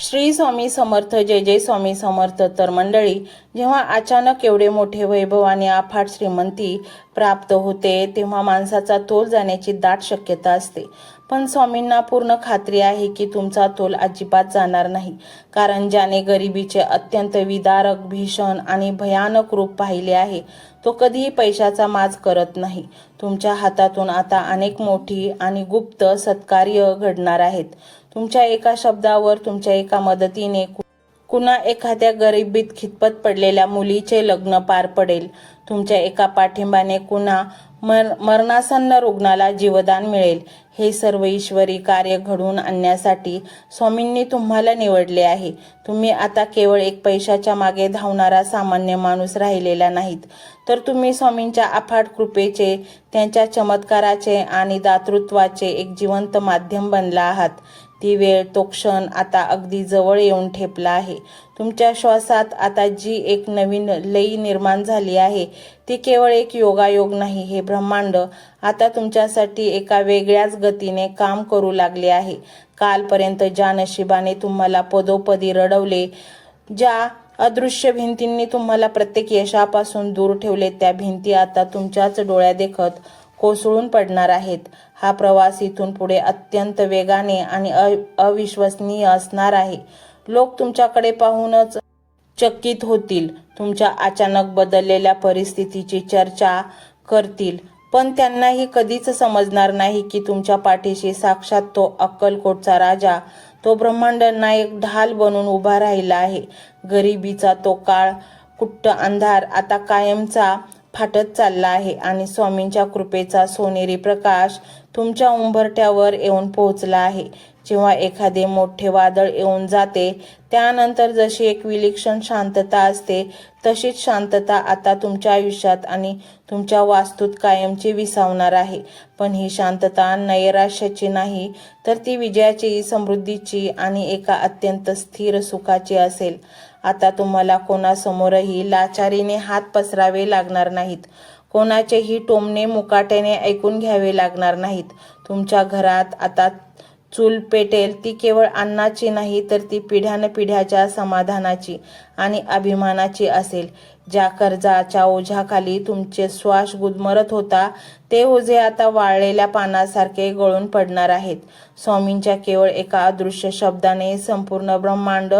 श्री स्वामी समर्थ. जय जय स्वामी समर्थ. तर मंडळी, जेव्हा अचानक एवढे मोठे वैभव आणि अफाट श्रीमंती प्राप्त होते तेव्हा माणसाचा तोल जाण्याची दाट शक्यता असते. पण स्वामींना पूर्ण खात्री आहे की तुमचा तोल अजिबात जाणार नाही. कारण ज्याने गरिबीचे अत्यंत विदारक, भीषण आणि भयानक रूप पाहिले आहे तो कधीही पैशाचा माज करत नाही. तुमच्या हातातून आता अनेक मोठी आणि गुप्त सत्कार्य घडणार आहेत. तुमच्या एका शब्दावर, तुमच्या एका मदतीने कुणा एखाद्या गरिबीत खितपत पडलेल्या मुलीचे लग्न पार पडेल. तुमच्या एका पाठिंबाने कुणा मरणासन्न रुग्णाला जीवदान मिळेल. हे सर्व ईश्वरी कार्य घडवून आणण्यासाठी स्वामींनी तुम्हाला निवडले आहे. तुम्ही आता केवळ एक पैशाच्या मागे धावणारा सामान्य माणूस राहिलेला नाहीत, तर तुम्ही स्वामींच्या अफाट कृपेचे, त्यांच्या चमत्काराचे आणि दातृत्वाचे एक जिवंत माध्यम बनला आहात. ती वेळ, तो क्षण आता अगदी जवळ येऊन ठेपला आहे. तुमच्या श्वासात आता जी एक नवीन लई निर्माण झाली आहे ती केवळ एक योगायोग नाही. हे ब्रह्मांड आता तुमच्यासाठी एका वेगळ्याच गतीने काम करू लागले आहे. कालपर्यंत ज्या नशिबाने तुम्हाला पदोपदी रडवले, ज्या अदृश्य भिंतींनी तुम्हाला प्रत्येक यशापासून दूर ठेवले, त्या भिंती आता तुमच्याच डोळ्यादेखत कोसळून पडणार आहेत. हा प्रवास इथून पुढे अत्यंत वेगाने आणि अविश्वसनीय असणार आहे. लोक तुमच्याकडे पाहूनच चकित होतील. तुमच्या अचानक बदललेल्या परिस्थितीची चर्चा करतील, पण त्यांनाही कधीच समजणार नाही की तुमच्या पाठीशी साक्षात तो अक्कलकोटचा राजा, तो ब्रह्मांड नायक ढाल बनून उभा राहिला आहे. गरिबीचा तो काळ कुट्ट अंधार आता कायमचा फाटत चालला आहे आणि स्वामींच्या कृपेचा सोनेरी प्रकाश तुमच्या उंबरठ्यावर येऊन पोहोचला आहे. जेव्हा एखादे मोठे वादळ येऊन जाते त्यानंतर जशी एक विलक्षण शांतता असते, तशीच शांतता आता तुमच्या आयुष्यात आणि तुमच्या वास्तूत कायमची विसावणार आहे. पण ही शांतता नैराश्याची नाही, तर ती विजयाची, समृद्धीची आणि एका अत्यंत स्थिर सुखाची असेल. आता तुम्हाला कोणासमोरही लाचारीने हात पसरावे लागणार नाहीत. कोणाचेही टोमणे मुकाट्याने ऐकून घ्यावे लागणार नाहीत. तुमच्या घरात आता चूल पेटेल ती केवळ अन्नाची नाही, तर ती पिढ्यानपिढ्याच्या समाधानाची आणि अभिमानाची असेल. ज्या कर्जाच्या ओझ्याखाली तुमचे श्वास गुदमरत होता, ते ओझे आता वाळलेल्या पानासारखे गळून पडणार आहेत. स्वामींच्या केवळ एका अदृश्य शब्दाने संपूर्ण ब्रह्मांड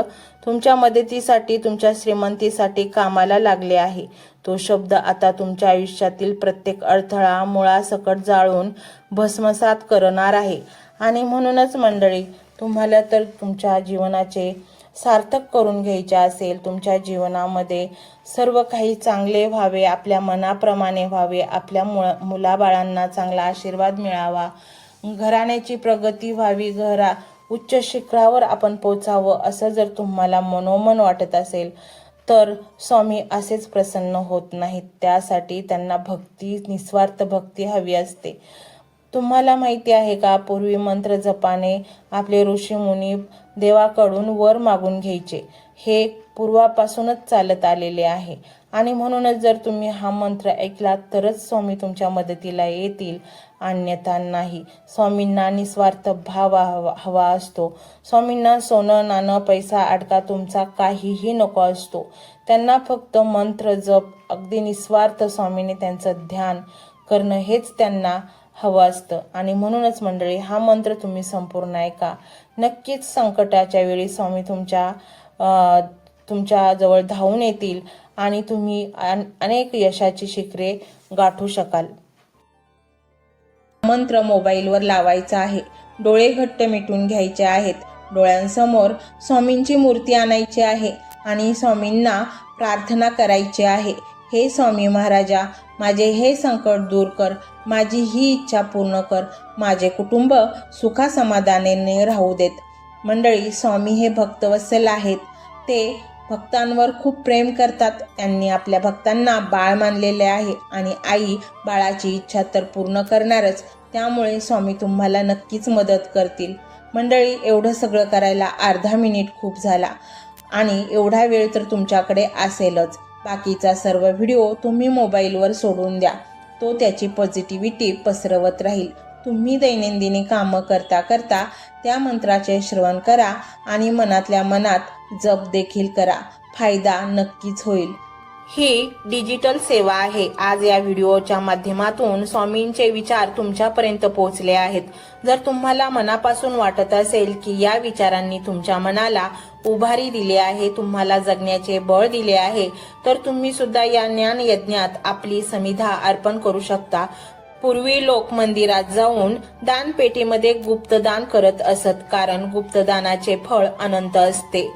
तुमच्या मदतीसाठी, तुमच्या श्रीमंतीसाठी कामाला लागले आहे. तो शब्द आता तुमच्या आयुष्यातील प्रत्येक अडथळा मुळासकट जाळून भस्मसात करणार आहे. आणि म्हणूनच मंडळी, तुम्हाला तर तुमच्या जीवनाचे सार्थक करून घ्यायचे असेल, तुमच्या जीवनामध्ये सर्व काही चांगले व्हावे, आपल्या मनाप्रमाणे व्हावे, आपल्या मुलाबाळांना चांगला आशीर्वाद मिळावा, घराण्याची प्रगती व्हावी, उच्च शिखरावर आपण पोचावं, असं जर तुम्हाला मनोमन वाटत असेल तर स्वामी असेच प्रसन्न होत नाहीत. त्यासाठी त्यांना भक्ती, निस्वार्थ भक्ती हवी असते. तुम्हाला माहिती आहे का, पूर्वी मंत्र जपाने आपले ऋषीमुनी देवाकडून वर मागून घ्यायचे. हे पूर्वापासूनच चालत आलेले आहे आणि म्हणूनच जर तुम्ही हा मंत्र ऐकलात तरच स्वामी तुमच्या मदतीला येतील, अन्यथा नाही. स्वामींना निस्वार्थ भाव हवा असतो. स्वामींना सोनं, नाणं, पैसा, अडका तुमचा काहीही नको असतो. त्यांना फक्त मंत्र जप, अगदी निस्वार्थ स्वामीने त्यांचं ध्यान करणं हेच त्यांना हवं असतं. आणि म्हणूनच मंडळी, हा मंत्र तुम्ही संपूर्ण ऐका. नक्कीच संकटाच्या वेळी स्वामी तुमच्या जवळ धावून येतील आणि तुम्ही अनेक यशाची शिखरे गाठू शकाल. मंत्र मोबाईलवर लावायचा आहे. डोळे घट्ट मिटून घ्यायचे आहेत. डोळ्यांसमोर स्वामींची मूर्ती आणायची आहे आणि स्वामींना प्रार्थना करायची आहे. हे स्वामी महाराजा, माझे हे संकट दूर कर, माझी ही इच्छा पूर्ण कर, माझे कुटुंब सुखासमाधानाने राहू देत. मंडळी, स्वामी हे भक्तवत्सल आहेत. ते भक्तांवर खूप प्रेम करतात. त्यांनी आपल्या भक्तांना बाळ मानलेले आहे आणि आई बाळाची इच्छा तर पूर्ण करणारच. त्यामुळे स्वामी तुम्हाला नक्कीच मदत करतील. मंडळी, एवढं सगळं करायला अर्धा मिनिट खूप झाला आणि एवढा वेळ तर तुमच्याकडे असेलच. बाकीचा सर्व व्हिडिओ तुम्ही मोबाईलवर सोडून द्या. तो त्याची पॉझिटिव्हिटी पसरवत राहील. तुम्ही दैनंदिनी कामं करता करता त्या मंत्राचे श्रवण करा आणि मनातल्या मनात जप देखील करा. फायदा नक्कीच होईल. ही डिजिटल सेवा आहे. आज या व्हिडिओच्या माध्यमातून स्वामींचे विचार तुमच्यापर्यंत पोहोचले आहेत. जर तुम्हाला मनापासून वाटत असेल की या विचारांनी तुमच्या मनाला उभारी दिली आहे, तुम्हाला जगण्याचे बळ दिले आहे, तर तुम्ही सुद्धा या ज्ञान यज्ञात आपली समिधा अर्पण करू शकता. पूर्वी लोक मंदिरात जाऊन दानपेटीमध्ये गुप्तदान करत असत, कारण गुप्तदानाचे फळ अनंत असते.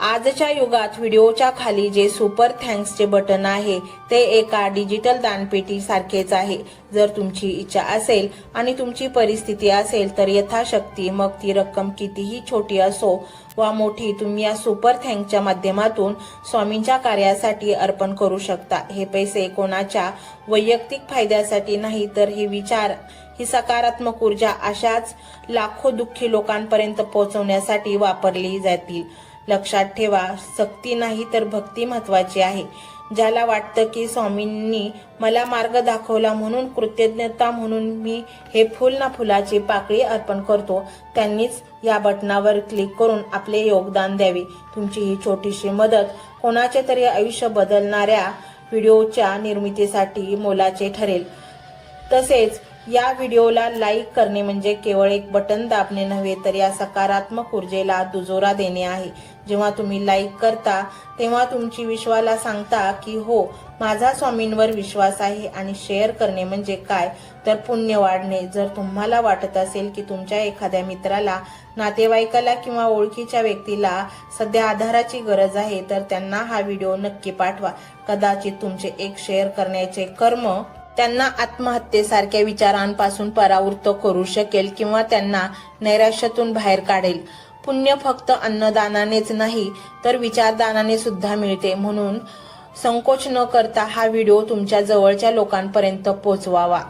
आजच्या युगात व्हिडिओच्या खाली जे सुपर थँक्सचे बटन आहे ते एका डिजिटल दानपेटी सारखेच आहे. जर तुमची इच्छा असेल आणि तुमची परिस्थिती असेल तर यथाशक्ती, मग ती रक्कम कितीही छोटी असो वा मोठी, तुम्ही या सुपर थँक्सच्या माध्यमातून स्वामींच्या कार्यासाठी अर्पण करू शकता. हे पैसे कोणाच्या वैयक्तिक फायद्यासाठी नाही, तर हे विचार, ही सकारात्मक ऊर्जा अशाच लाखो दुःखी लोकांपर्यंत पोहोचवण्यासाठी वापरली जातील. लक्षात ठेवा, सक्ती नाही तर भक्ती महत्वाची आहे. ज्याला वाटतं की स्वामींनी मला मार्ग दाखवला म्हणून कृतज्ञता म्हणून मी हे फुल ना फुलाची पाकळी अर्पण करतो, त्यांनीच या बटनावर क्लिक करून आपले योगदान द्यावे. तुमची ही छोटीशी मदत कोणाचे तरी आयुष्य बदलणाऱ्या व्हिडिओच्या निर्मितीसाठी मोलाचे ठरेल. तसेच या व्हिडिओला लाईक करणे म्हणजे केवळ एक बटन दाबणे नव्हे, तर या सकारात्मक ऊर्जेला दुजोरा देणे आहे. जेव्हा तुम्ही लाईक करता तेव्हा तुमची विश्वाला सांगता की हो, माझा स्वामींवर विश्वास आहे. आणि शेअर करणे म्हणजे काय, तर पुण्य वाढणे. जर तुम्हाला वाटत असेल की तुमच्या एखाद्या मित्राला, नातेवाईकाला किंवा ओळखीच्या व्यक्तीला सध्या आधाराची गरज आहे, तर त्यांना हा व्हिडिओ नक्की पाठवा. कदाचित तुमचे एक शेअर करण्याचे कर्म त्यांना आत्महत्येसारख्या विचारांपासून परावृत्त करू शकेल किंवा त्यांना नैराश्यातून बाहेर काढेल. पुण्य फक्त अन्नदानानेच नाही तर विचारदानाने सुद्धा मिळते. म्हणून संकोच न करता हा व्हिडिओ तुमच्या जवळच्या लोकांपर्यंत पोहोचवावा.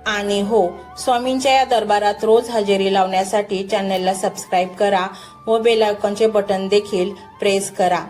आणि हो, स्वामींच्या या दरबारात रोज हजेरी लावण्यासाठी चॅनलला सबस्क्राईब करा व बेल आयकॉनचे बटन देखील प्रेस करा.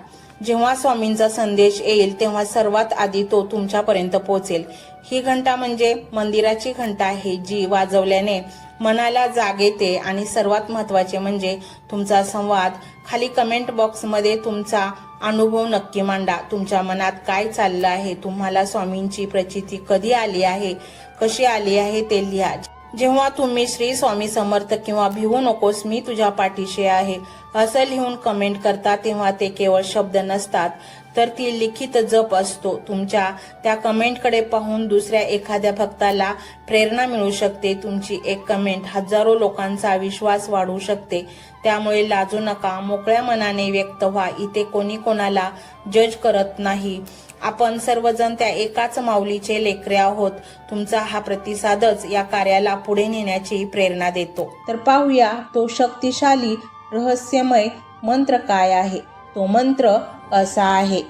जेव्हा स्वामींचा संदेश येईल तेव्हा सर्वात आधी तो तुमच्यापर्यंत पोहोचेल. ही घंटा म्हणजे मंदिराची घंटा आहे, जी वाजवल्याने मनाला जाग येते. आणि सर्वात महत्त्वाचे म्हणजे तुमचा संवाद. खाली कमेंट बॉक्समध्ये तुमचा अनुभव नक्की मांडा. तुमच्या मनात काय चाललं आहे, तुम्हाला स्वामींची प्रचिती कधी आली आहे, कशी आली आहे ते लिहा. जेव्हा तुम्ही श्री स्वामी समर्थ किंवा भिवू नकोस मी तुझ्या पाठीशी आहे असं लिहून कमेंट करता, तेव्हा ते केवळ शब्द नसतात, तर ती लिखित जप असतो. तुमच्या त्या कमेंटकडे पाहून दुसऱ्या एखाद्या भक्ताला प्रेरणा मिळू शकते. तुमची एक कमेंट हजारो लोकांचा विश्वास वाढवू शकते. त्यामुळे लाजू नका, मोकळ्या मनाने व्यक्त व्हा. इथे कोणी कोणाला जज करत नाही. आपण सर्वजण त्या एकाच माऊलीचे लेकरे आहोत. तुमचा हा प्रतिसादच या कार्याला पुढे नेण्याची प्रेरणा देतो. तर पाहूया तो शक्तिशाली रहस्यमय मंत्र काय आहे. तो मंत्र असा आहे.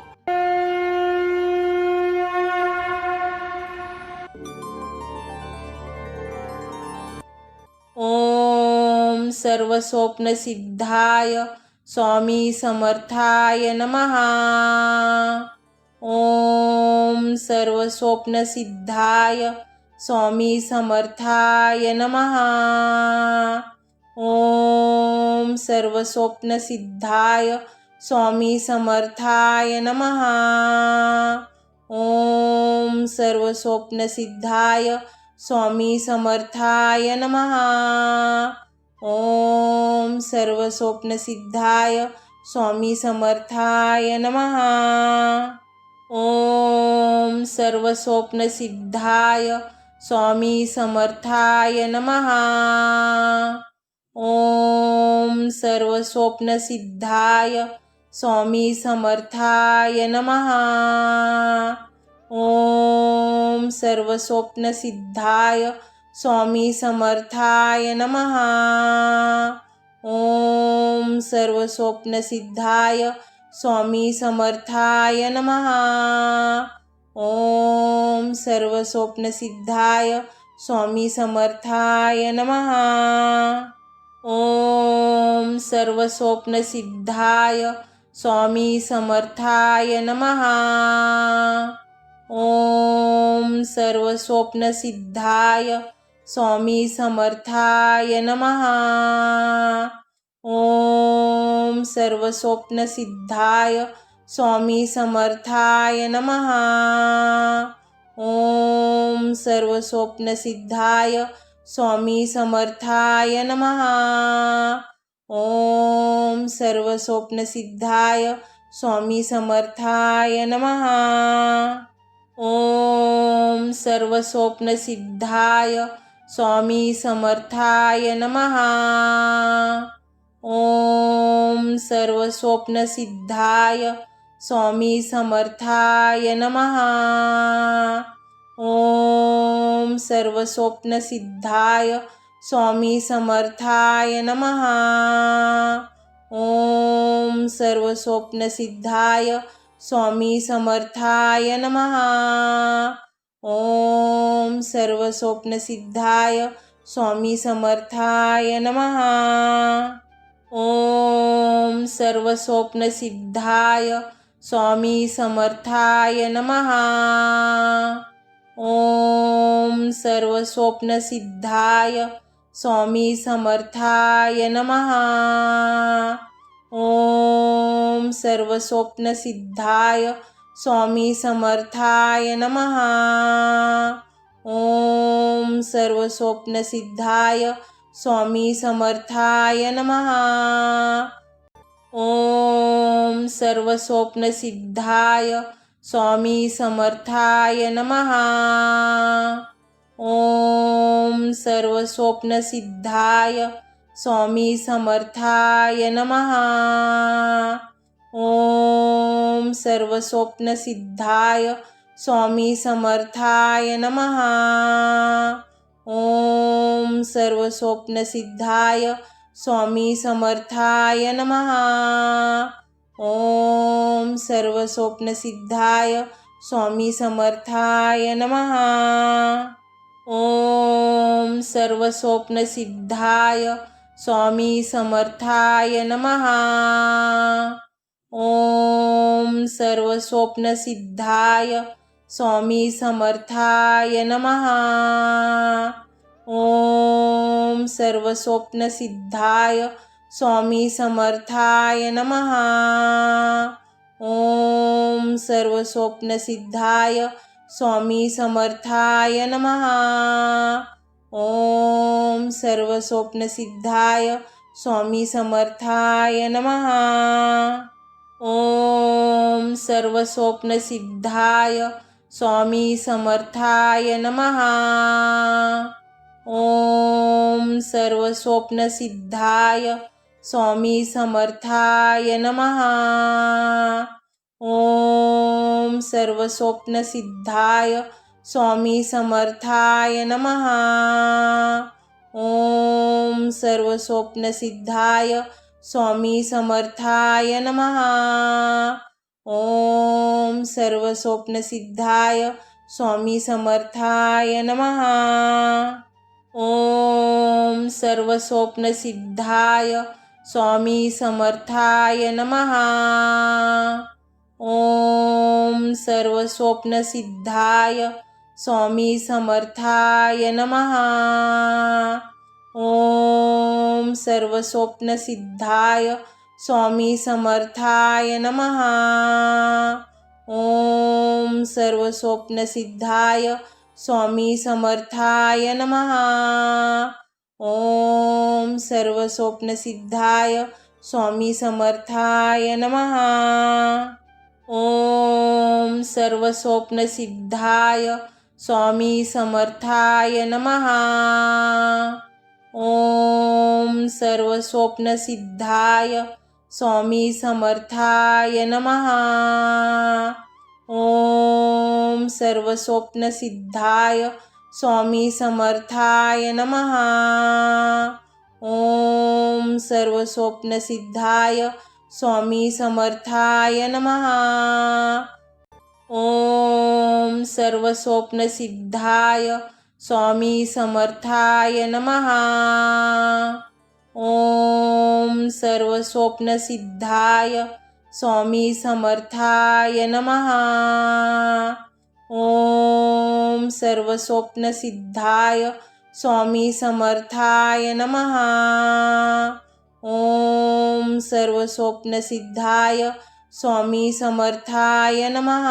ओम सर्व स्वप्न सिद्धाय स्वामी समर्थाय नमः. ओम सर्व स्वप्न सिद्धाय स्वामी समर्थाय नमः. ओम सर्व स्वप्न सिद्धाय स्वामी समर्थाय नमः. ओम सर्व स्वप्न सिद्धाय स्वामी समर्थाय नमः. ओम सर्व स्वप्न सिद्धाय स्वामी समर्थाय नमः. ओम सर्व स्वप्न सिद्धाय स्वामी समर्थाय नमः. ओम सर्व स्वप्न सिद्धाय स्वामी समर्थाय नमः. ओम सर्व स्वप्न सिद्धाय स्वामी समर्थाय नमः. ओम सर्व स्वप्न सिद्धाय स्वामी समर्थाय नमः. ओम सर्व स्वप्न सिद्धाय स्वामी समर्थाय नमः. ओम सर्व स्वप्न सिद्धाय स्वामी समर्थाय नमः. ओम सर्व स्वप्न सिद्धाय स्वामी समर्थाय नमः. ओम सर्वस्वप्नसिद्धाय स्वामी समर्थाय नमः. ओम सर्वस्वप्नसिद्धाय स्वामी समर्थाय नमः. ओम सर्वस्वप्नसिद्धाय स्वामी समर्थाय नमः. ओम सर्वस्वप्नसिद्धाय स्वामी समर्थाय नमः. ओम सर्वस्वप्नसिद्धाय स्वामी समर्थाय नमः. ओम सर्वस्वप्नसिद्धाय स्वामी समर्थाय नमः. ओम सर्वस्वप्नसिद्धाय स्वामी समर्थाय नमः. ओम सर्वस्वप्नसिद्धाय स्वामी समर्थाय नमः. ओम सर्वस्वप्नसिद्धाय स्वामी समर्थाय नमः. ओम सर्वस्वप्नसिद्धाय स्वामी समर्थाय नमः. ओम सर्वस्वप्नसिद्धाय स्वामी समर्थाय नमः. ओम सर्वस्वप्नसिद्धाय स्वामी समर्थाय नमः. ओम सर्वस्वप्नसिद्धाय स्वामी समर्थाय नमः. ओम सर्वस्वप्नसिद्धाय स्वामी समर्थाय नमः. ओम सर्वस्वप्नसिद्धाय स्वामी समर्थाय नमः. ओम सर्वस्वप्नसिद्धाय स्वामी समर्थाय नमः. ओम सर्वस्वप्नसिद्धाय स्वामी समर्थाय नमः. ओम सर्वस्वप्नसिद्धाय स्वामी समर्थाय नमः. ओम सर्वस्वप्नसिद्धाय स्वामी समर्थाय नमः. ओम सर्वस्वप्नसिद्धाय स्वामी समर्थाय नमः. ओम सर्वस्वप्नसिद्धाय स्वामी समर्थाय नमः. ओम सर्वस्वप्नसिद्धाय स्वामी समर्थाय नमः. ओम सर्वस्वप्नसिद्धाय स्वामी समर्थाय नमः. ओम सर्वस्वप्नसिद्धाय स्वामी समर्थाय नमः. ओम सर्वस्वप्नसिद्धाय स्वामी समर्थाय नमः. ओम सर्वस्वप्नसिद्धाय स्वामी समर्थाय नमः. ओम सर्वस्वप्नसिद्धाय स्वामी समर्थाय नमः. ओम सर्वस्वप्नसिद्धाय स्वामी समर्थाय नमः. ओम सर्वस्वप्नसिद्धाय स्वामी समर्थाय नमः. ओम सर्वस्वप्नसिद्धाय स्वामी समर्थाय नमः. ओम सर्वस्वप्नसिद्धाय स्वामी समर्थाय नमः. ओम सर्वस्वप्नसिद्धाय स्वामी समर्थाय नमः. ओम सर्वस्वप्नसिद्धाय स्वामी समर्थाय नमः. ओम सर्वस्वप्नसिद्धाय स्वामी समर्थाय नमः. ओम सर्वस्वप्नसिद्धाय स्वामी समर्थाय नमः. ओम सर्वस्वप्नसिद्धाय स्वामी समर्थाय नमः. ओम सर्वस्वप्नसिद्धाय स्वामी समर्थाय नमः. ओम सर्वस्वप्नसिद्धाय स्वामी समर्थाय नमः. ओम सर्वस्वप्नसिद्धाय स्वामी समर्थाय नमः। ओम सर्वस्वप्नसिद्धाय स्वामी समर्थाय नमः।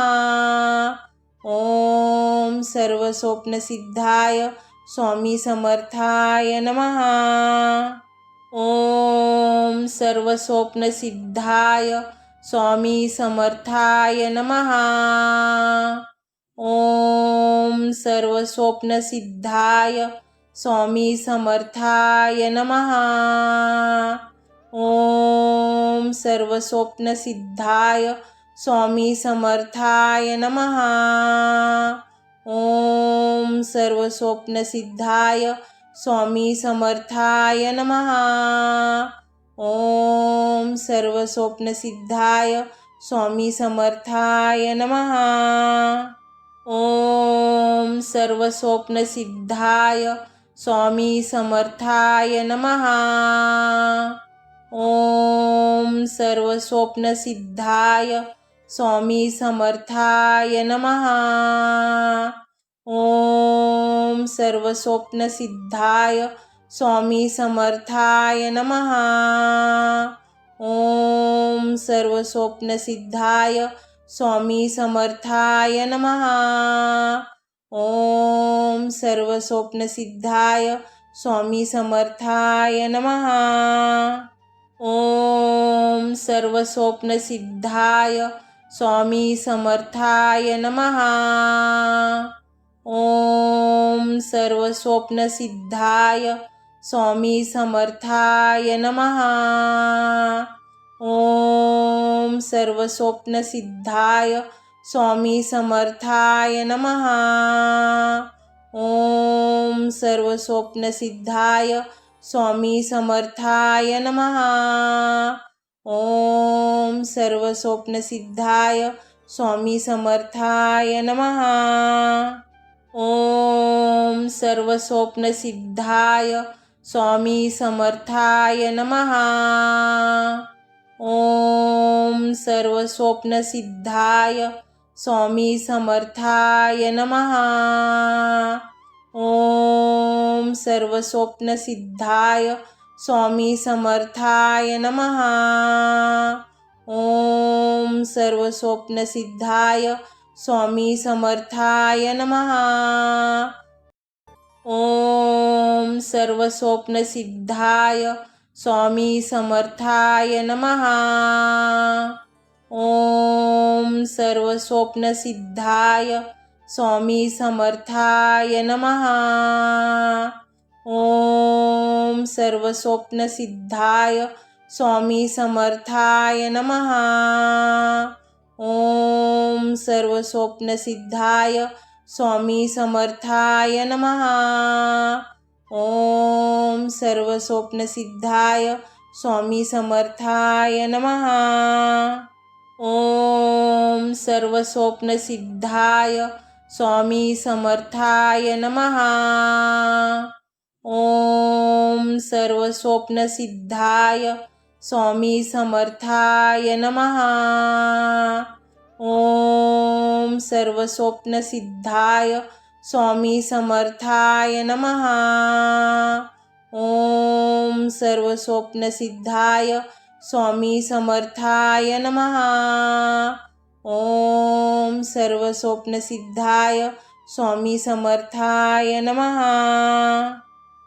ओम सर्वस्वप्नसिद्धाय स्वामी समर्थाय नमः। ओम सर्वस्वप्नसिद्धाय स्वामी समर्थाय नमः। ओम सर्वस्वप्नसिद्धाय स्वामी समर्थाय नमः। ओम सर्वस्वप्नसिद्धाय स्वामी समर्थाय नमः। ओम सर्वस्वप्नसिद्धाय स्वामी समर्थाय नमः। ओम सर्वस्वप्नसिद्धाय स्वामी समर्थाय नमः। ओम सर्वस्वप्नसिद्धाय स्वामी समर्थाय नमः। ओम सर्वस्वप्नसिद्धाय स्वामी समर्थाय नमः। ओम सर्वस्वप्नसिद्धाय स्वामी समर्थाय नमः। ओम सर्वस्वप्नसिद्धाय स्वामी समर्थाय नमः। ओम सर्वस्वप्नसिद्धाय स्वामी समर्थाय नमः। ओम सर्वस्वप्नसिद्धाय स्वामी समर्थाय नमः। ओम सर्वस्वप्नसिद्धाय स्वामी समर्थाय नमः। ओम सर्वस्वप्नसिद्धाय स्वामी समर्थाय नमः। ओम सर्वस्वप्नसिद्धाय स्वामी समर्थाय नमः। ओम सर्वस्वप्नसिद्धाय स्वामी समर्थाय नमः। ओम सर्वस्वप्नसिद्धाय स्वामी समर्थाय नमः। ओम सर्वस्वप्नसिद्धाय स्वामी समर्थाय नमः। ओम सर्वस्वप्नसिद्धाय स्वामी समर्थाय नमः। ओम सर्वस्वप्नसिद्धाय स्वामी समर्थाय नमः। ओम सर्वस्वप्नसिद्धाय स्वामी समर्थाय नमः। ओम सर्वस्वप्नसिद्धाय स्वामी समर्थाय नमः। ओम सर्वस्वप्नसिद्धाय स्वामी समर्थाय नमः। ओम सर्वस्वप्नसिद्धाय स्वामी समर्थाय नमः। ओम सर्वस्वप्नसिद्धाय स्वामी समर्थाय नमः। ओम सर्वस्वप्नसिद्धाय स्वामी समर्थाय नमः। ओम सर्वस्वप्नसिद्धाय स्वामी समर्थाय नमः। ओम सर्वस्वप्नसिद्धाय स्वामी समर्थाय नमः। ओम सर्वस्वप्नसिद्धाय स्वामी समर्थाय नमः। ओम सर्वस्वप्नसिद्धाय स्वामी समर्थाय नमः।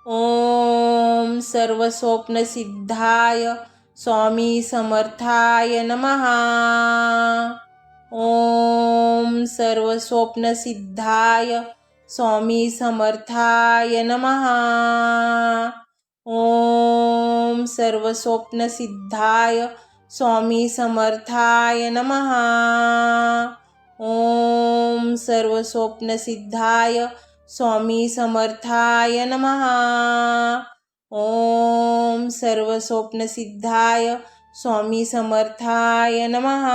ओम सर्वस्वप्नसिद्धाय स्वामी समर्थाय नमः। ओम सर्वस्वप्नसिद्धाय स्वामी समर्थाय नमः। ओम सर्वस्वप्नसिद्धाय स्वामी समर्थाय नमः। ओम सर्वस्वप्नसिद्धाय स्वामी समर्थाय नमः। ओम सर्वस्वप्नसिद्धाय स्वामी समर्थाय नमः।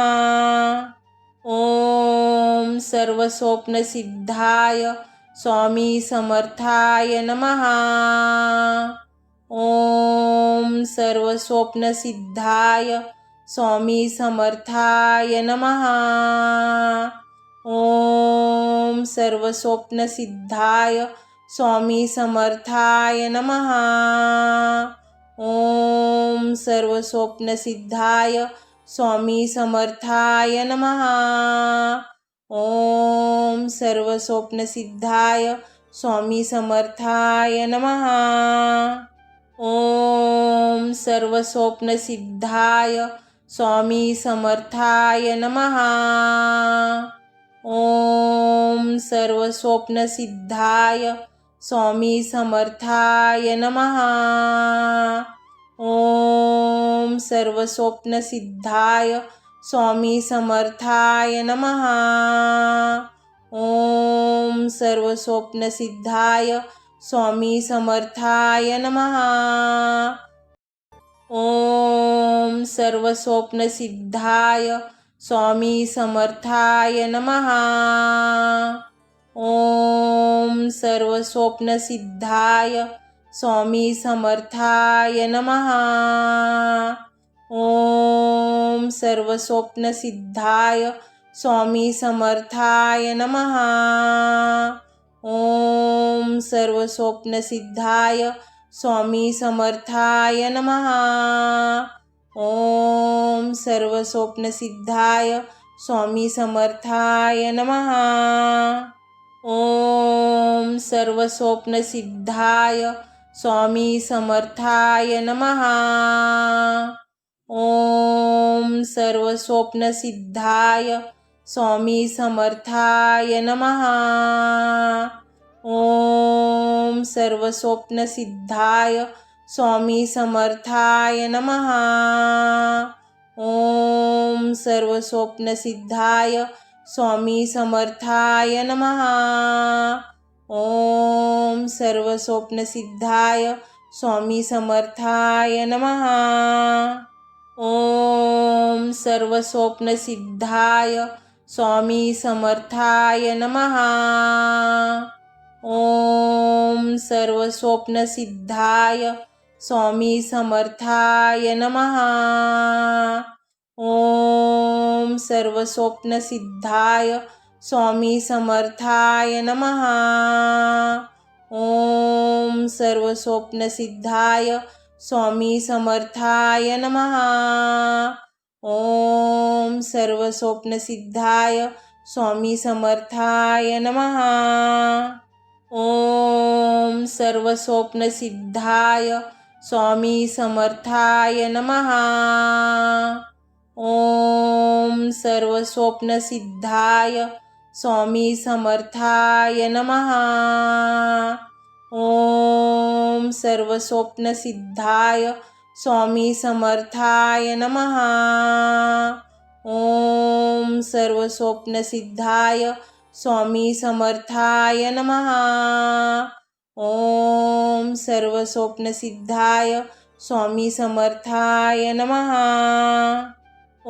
ओम सर्वस्वप्नसिद्धाय स्वामी समर्थाय नमः। ओम सर्वस्वप्नसिद्धाय स्वामी समर्थाय नमः। ओम सर्वस्वप्नसिद्धाय स्वामी समर्थाय नमः। ओम सर्वस्वप्नसिद्धाय स्वामी समर्थाय नमः। ओम सर्वस्वप्नसिद्धाय स्वामी समर्थाय नमः। ओम सर्वस्वप्नसिद्धाय स्वामी समर्थाय नमः। ओम सर्वस्वप्नसिद्धाय स्वामी समर्थाय नमः। ओम सर्वस्वप्नसिद्धाय स्वामी समर्थाय नमः। ओम सर्वस्वप्नसिद्धाय स्वामी समर्थाय नमः। ओम सर्वस्वप्नसिद्धाय स्वामी समर्थाय नमः। ओम सर्वस्वप्नसिद्धाय स्वामी समर्थाय नमः। ओम सर्वस्वप्नसिद्धाय स्वामी समर्थाय नमः। ओम सर्वस्वप्नसिद्धाय स्वामी समर्थाय नमः। ओम सर्वस्वप्नसिद्धाय स्वामी समर्थाय नमः। ओम सर्वस्वप्नसिद्धाय स्वामी समर्थाय नमः। ओम सर्वस्वप्नसिद्धाय स्वामी समर्थाय नमः। ओम सर्वस्वप्नसिद्धाय स्वामी समर्थाय नमः। ओम सर्वस्वप्नसिद्धाय स्वामी समर्थाय नमः। ओम सर्वस्वप्नसिद्धाय स्वामी समर्थाय नमः। ओम सर्वस्वप्नसिद्धाय स्वामी समर्थाय नमः। ओम सर्वस्वप्नसिद्धाय स्वामी समर्थाय नमः। ओम सर्वस्वप्नसिद्धाय स्वामी समर्थाय नमः। ओम सर्वस्वप्नसिद्धाय स्वामी समर्थाय नमः। ओम सर्वस्वप्नसिद्धाय स्वामी समर्थाय नमः। ओम सर्वस्वप्नसिद्धाय स्वामी समर्थाय नमः। ओम सर्वस्वप्नसिद्धाय स्वामी समर्थाय नमः। ओम सर्वस्वप्नसिद्धाय स्वामी समर्थाय नमः। ओम सर्वस्वप्नसिद्धाय स्वामी समर्थाय नमः। ओम सर्वस्वप्नसिद्धाय स्वामी समर्थाय नमः।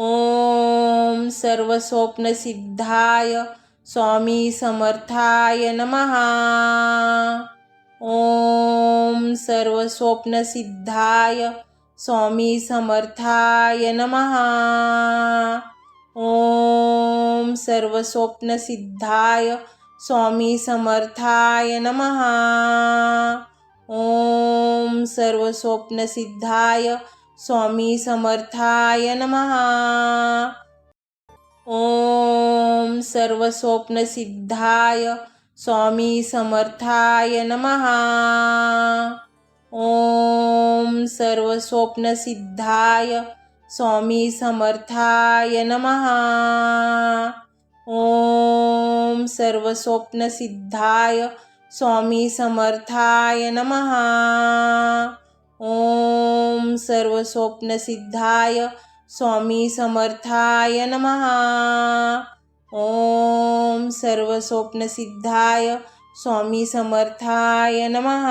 ओम सर्वस्वप्नसिद्धाय स्वामी समर्थाय नमः। ओम सर्वस्वप्नसिद्धाय स्वामी समर्थाय नमः। ओम सर्वस्वप्नसिद्धाय स्वामी समर्थाय नमः। ओम सर्वस्वप्नसिद्धाय स्वामी समर्थाय नमः। ओम सर्वस्वप्नसिद्धाय स्वामी समर्थाय नमः। ओम सर्वस्वप्नसिद्धाय स्वामी समर्थाय नमः। ओम सर्वस्वप्नसिद्धाय स्वामी समर्थाय नमः। ओम सर्वस्वप्नसिद्धाय स्वामी समर्थाय नमः। ओम सर्वस्वप्नसिद्धाय स्वामी समर्थाय नमः।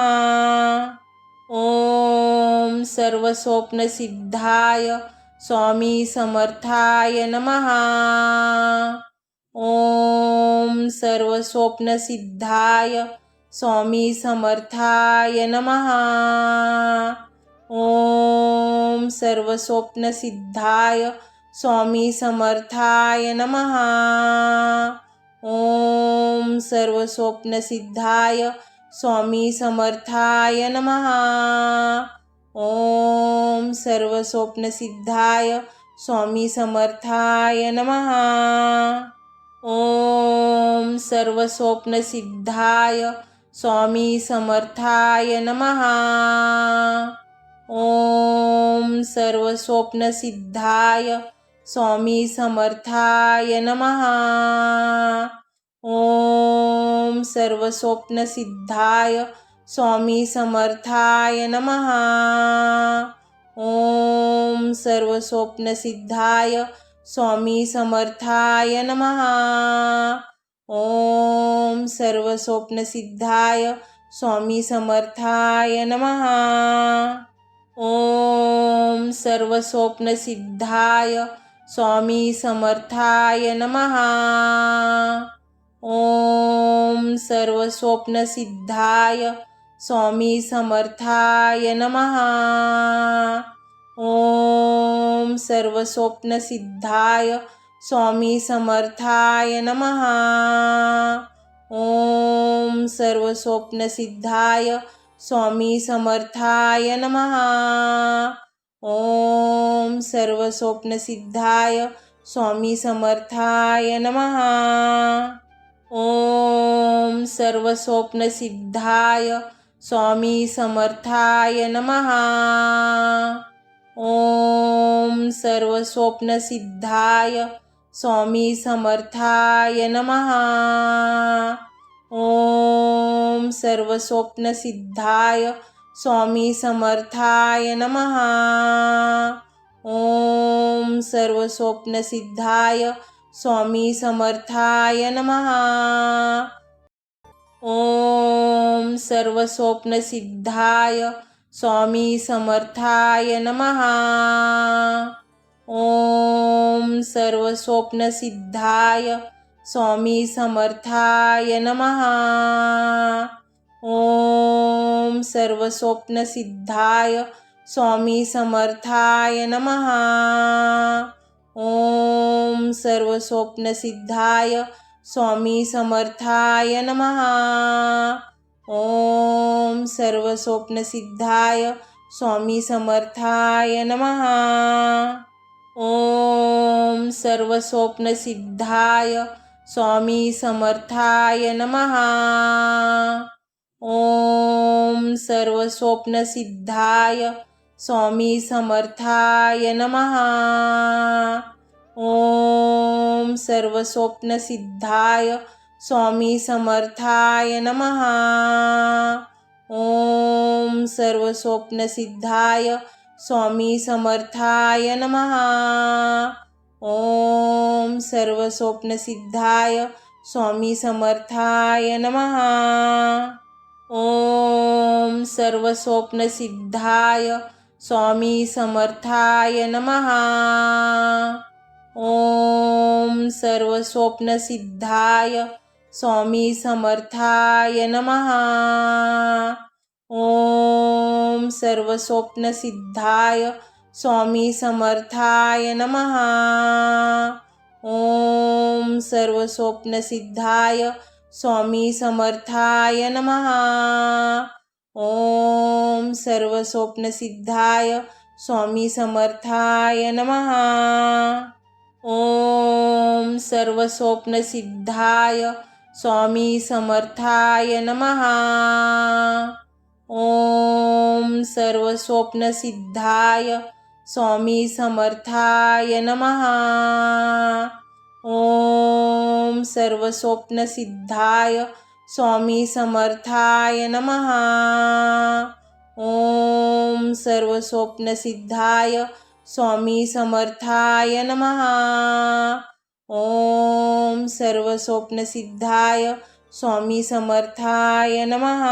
ओम सर्वस्वप्नसिद्धाय स्वामी समर्थाय नमः। ओम सर्वस्वप्नसिद्धाय स्वामी समर्थाय नमः। ओम सर्वस्वप्नसिद्धाय स्वामी समर्थाय नमः। ओम सर्वस्वप्नसिद्धाय स्वामी समर्थाय नमः। ओम सर्वस्वप्नसिद्धाय स्वामी समर्थाय नमः। ओम सर्वस्वप्नसिद्धाय स्वामी समर्थाय नमः। ओम सर्वस्वप्नसिद्धाय स्वामी समर्थाय नमः। ओम सर्वस्वप्नसिद्धाय स्वामी समर्थाय नमः। ओम सर्वस्वप्नसिद्धाय स्वामी समर्थाय नमः। ओम सर्वस्वप्नसिद्धाय स्वामी समर्थाय नमः। ओम सर्वस्वप्नसिद्धाय स्वामी समर्थाय नमः। ओम सर्वस्वप्नसिद्धाय स्वामी समर्थाय नमः। ओम सर्वस्वप्नसिद्धाय स्वामी समर्थाय नमः। ओम सर्वस्वप्नसिद्धाय स्वामी समर्थाय नमः। ओम सर्वस्वप्नसिद्धाय स्वामी समर्थाय नमः। ओम सर्वस्वप्नसिद्धाय स्वामी समर्थाय नमः। ओम सर्वस्वप्नसिद्धाय स्वामी समर्थाय नमः। ओम सर्वस्वप्नसिद्धाय स्वामी समर्थाय नमः। ओम सर्वस्वप्नसिद्धाय स्वामी समर्थाय नमः। ओम सर्वस्वप्नसिद्धाय स्वामी समर्थाय नमः। ओम सर्वस्वप्नसिद्धाय स्वामी समर्थाय नमः। ओम सर्वस्वप्नसिद्धाय स्वामी समर्थाय नमः। ओम सर्वस्वप्नसिद्धाय स्वामी समर्थाय नमः। ओम सर्वस्वप्नसिद्धाय स्वामी समर्थाय नमः। ओम सर्वस्वप्नसिद्धाय स्वामी समर्थाय नमः। ओम सर्वस्वप्नसिद्धाय स्वामी समर्थाय नमः। ओम सर्वस्वप्नसिद्धाय स्वामी समर्थाय नमः। ओम सर्वस्वप्नसिद्धाय स्वामी समर्थाय नमः। ओम सर्वस्वप्नसिद्धाय स्वामी समर्थाय नमः। ओम सर्वस्वप्नसिद्धाय स्वामी समर्थाय नमः। ओम सर्वस्वप्नसिद्धाय स्वामी समर्थाय नमः। ओम सर्वस्वप्नसिद्धाय स्वामी समर्थाय नमः। ओम सर्वस्वप्नसिद्धाय स्वामी समर्थाय नमः। ओम सर्वस्वप्नसिद्धाय स्वामी समर्थाय नमः। ओम सर्वस्वप्नसिद्धाय स्वामी समर्थाय नमः। ओम सर्वस्वप्नसिद्धाय स्वामी समर्थाय नमः। ओम सर्वस्वप्नसिद्धाय स्वामी समर्थाय नमः। ओम सर्वस्वप्नसिद्धाय स्वामी समर्थाय नमः। ओम सर्वस्वप्नसिद्धाय स्वामी समर्थाय नमः।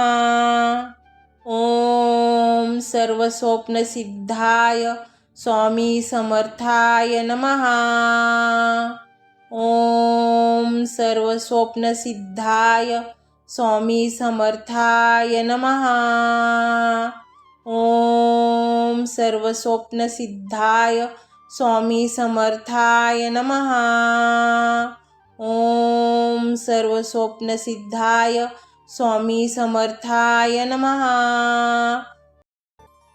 ओम सर्वस्वप्नसिद्धाय स्वामी समर्थाय नमः। ओम सर्वस्वप्नसिद्धाय स्वामी समर्थाय नमः। ओम सर्वस्वप्नसिद्धाय स्वामी समर्थाय नमः। ओम सर्वस्वप्नसिद्धाय स्वामी समर्थाय नमः।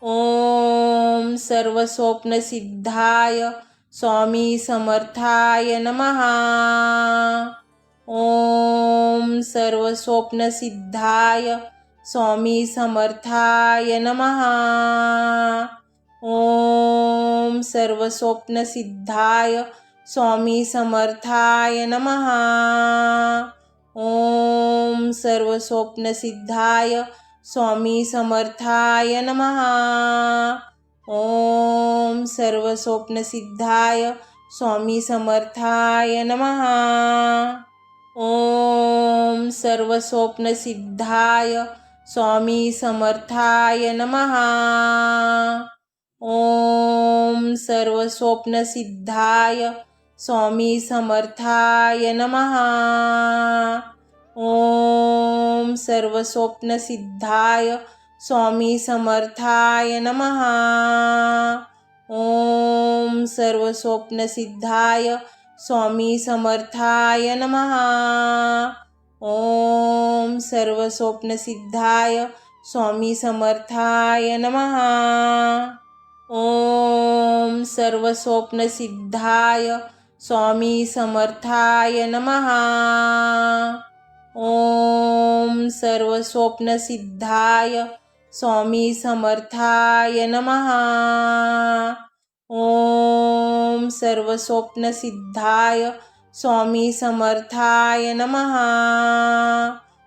ओम सर्वस्वप्नसिद्धाय स्वामी समर्थाय नमः। ओम सर्वस्वप्नसिद्धाय स्वामी समर्थाय नमः। ओम सर्वस्वप्नसिद्धाय स्वामी समर्थाय नमः। ओम सर्वस्वप्नसिद्धाय स्वामी समर्थाय नमः। ओम सर्वस्वप्नसिद्धाय स्वामी समर्थाय नमः। ओम सर्वस्वप्नसिद्धाय स्वामी समर्थाय नमः। ओम सर्वस्वप्नसिद्धाय स्वामी समर्थाय नमः। ओम सर्वस्वप्नसिद्धाय स्वामी समर्थाय नमः। ओम सर्वस्वप्नसिद्धाय स्वामी समर्थाय नमः। ओम सर्वस्वप्नसिद्धाय स्वामी समर्थाय नमः। ओम सर्वस्वप्नसिद्धाय स्वामी समर्थाय नमः। ओम सर्वस्वप्नसिद्धाय स्वामी समर्थाय नमः। ओम सर्वस्वप्नसिद्धाय स्वामी समर्थाय नमः।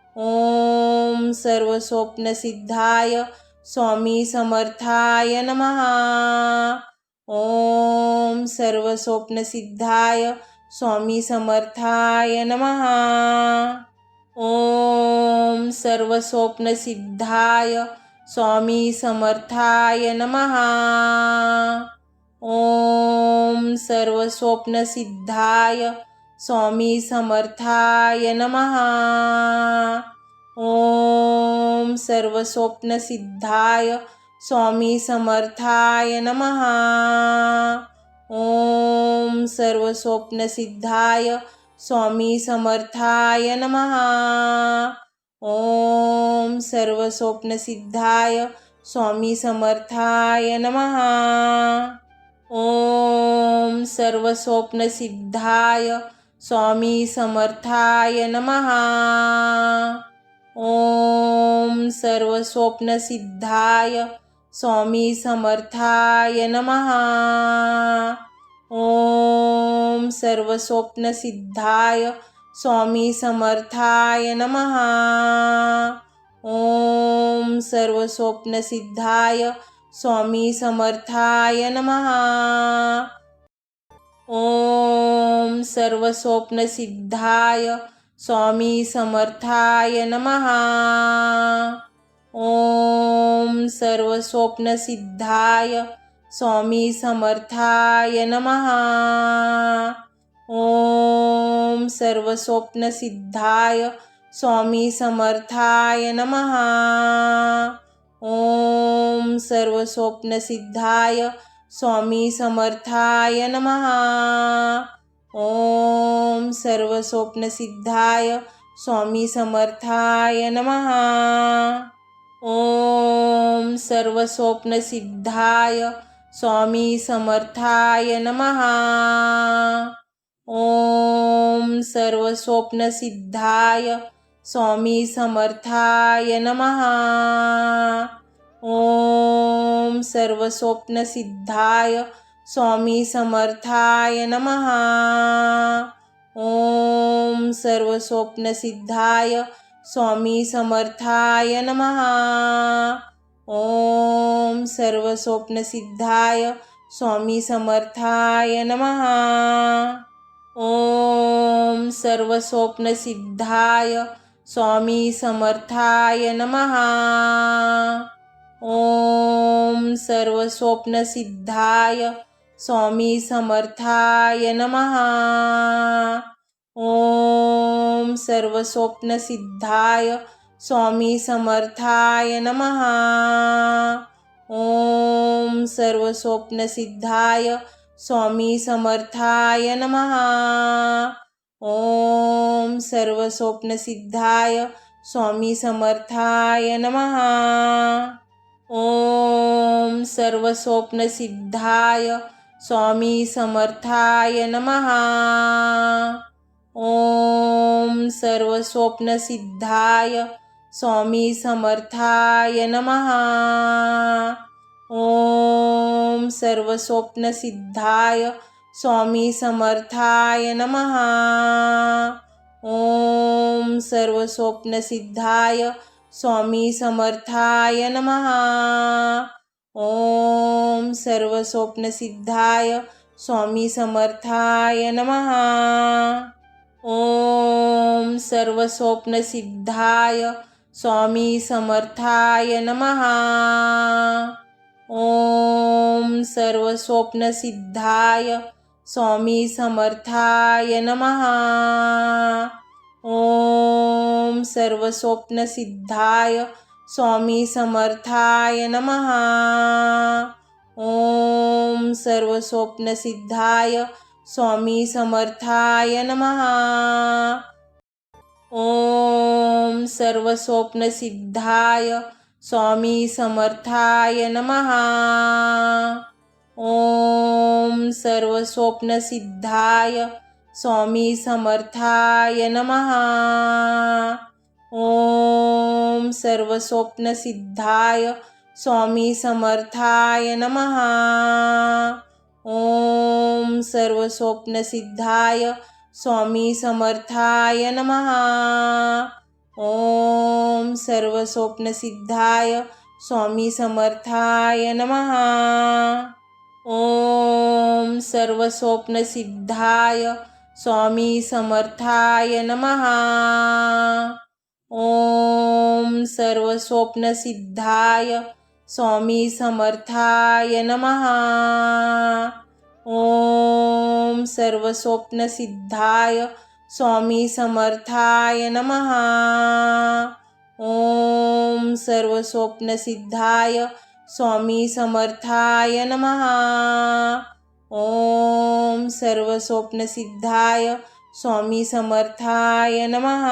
ओम सर्वस्वप्नसिद्धाय स्वामी समर्थाय नमः। ओम सर्वस्वप्नसिद्धाय स्वामी समर्थाय नमः। ओम सर्वस्वप्नसिद्धाय स्वामी समर्थाय नमः। ओम सर्वस्वप्नसिद्धाय स्वामी समर्थाय नमः। ओम सर्वस्वप्नसिद्धाय स्वामी समर्थाय नमः। ओम सर्वस्वप्नसिद्धाय स्वामी समर्थाय नमः। ओम सर्वस्वप्नसिद्धाय स्वामी समर्थाय नमः। ओम सर्वस्वप्नसिद्धाय स्वामी समर्थाय नमः। ओम सर्वस्वप्नसिद्धाय स्वामी समर्थाय नमः। ओम सर्वस्वप्नसिद्धाय स्वामी समर्थाय नमः। ओम सर्वस्वप्नसिद्धाय स्वामी समर्थाय नमः। ओम सर्वस्वप्नसिद्धाय स्वामी समर्थाय नमः। ओम सर्वस्वप्नसिद्धाय स्वामी समर्थाय नमः। ओम सर्वस्वप्नसिद्धाय स्वामी समर्थाय नमः। ओम सर्वस्वप्नसिद्धाय स्वामी समर्थाय नमः। ओम सर्वस्वप्नसिद्धाय स्वामी समर्थाय नमः। ओम सर्वस्वप्नसिद्धाय स्वामी समर्थाय नमः। ओम सर्वस्वप्नसिद्धाय स्वामी समर्थाय नमः। ओम सर्वस्वप्नसिद्धाय स्वामी समर्थाय नमः। ओम सर्वस्वप्नसिद्धाय स्वामी समर्थाय नमः। ओम सर्वस्वप्नसिद्धाय स्वामी समर्थाय नमः। ओम सर्वस्वप्नसिद्धाय स्वामी समर्थाय नमः। ओम सर्वस्वप्नसिद्धाय स्वामी समर्थाय नमः। ओम सर्वस्वप्नसिद्धाय स्वामी समर्थाय नमः। ओम सर्वस्वप्नसिद्धाय स्वामी समर्थाय नमः। ओम सर्वस्वप्नसिद्धाय स्वामी समर्थाय नमः। ओम सर्वस्वप्नसिद्धाय स्वामी समर्थाय नमः। ओम सर्वस्वप्नसिद्धाय स्वामी समर्थाय नमः। ओम सर्वस्वप्नसिद्धाय स्वामी समर्थाय नमः। ओम सर्वस्वप्नसिद्धाय स्वामी समर्थाय नमः। ओम सर्वस्वप्नसिद्धाय स्वामी समर्थाय नमः। ओम सर्वस्वप्नसिद्धाय स्वामी समर्थाय नमः। ओम सर्वस्वप्नसिद्धाय स्वामी समर्थाय नमः। ओम सर्वस्वप्नसिद्धाय स्वामी समर्थाय नमः। ओम सर्वस्वप्नसिद्धाय स्वामी समर्थाय नमः। ओम सर्वस्वप्नसिद्धाय स्वामी समर्थाय नमः। ओम सर्वस्वप्नसिद्धाय स्वामी समर्थाय नमः। ओम सर्वस्वप्नसिद्धाय स्वामी समर्थाय नमः। ओम सर्वस्वप्नसिद्धाय स्वामी समर्थाय नमः। ओम सर्वस्वप्नसिद्धाय स्वामी समर्थाय नमः। ओम सर्वस्वप्नसिद्धाय स्वामी समर्थाय नमः। ओम सर्वस्वप्नसिद्धाय स्वामी समर्थाय नमः। ओम सर्वस्वप्नसिद्धाय स्वामी समर्थाय नमः। ओम सर्वस्वप्नसिद्धाय स्वामी समर्थाय नमः। ओम सर्वस्वप्नसिद्धाय स्वामी समर्थाय नमः।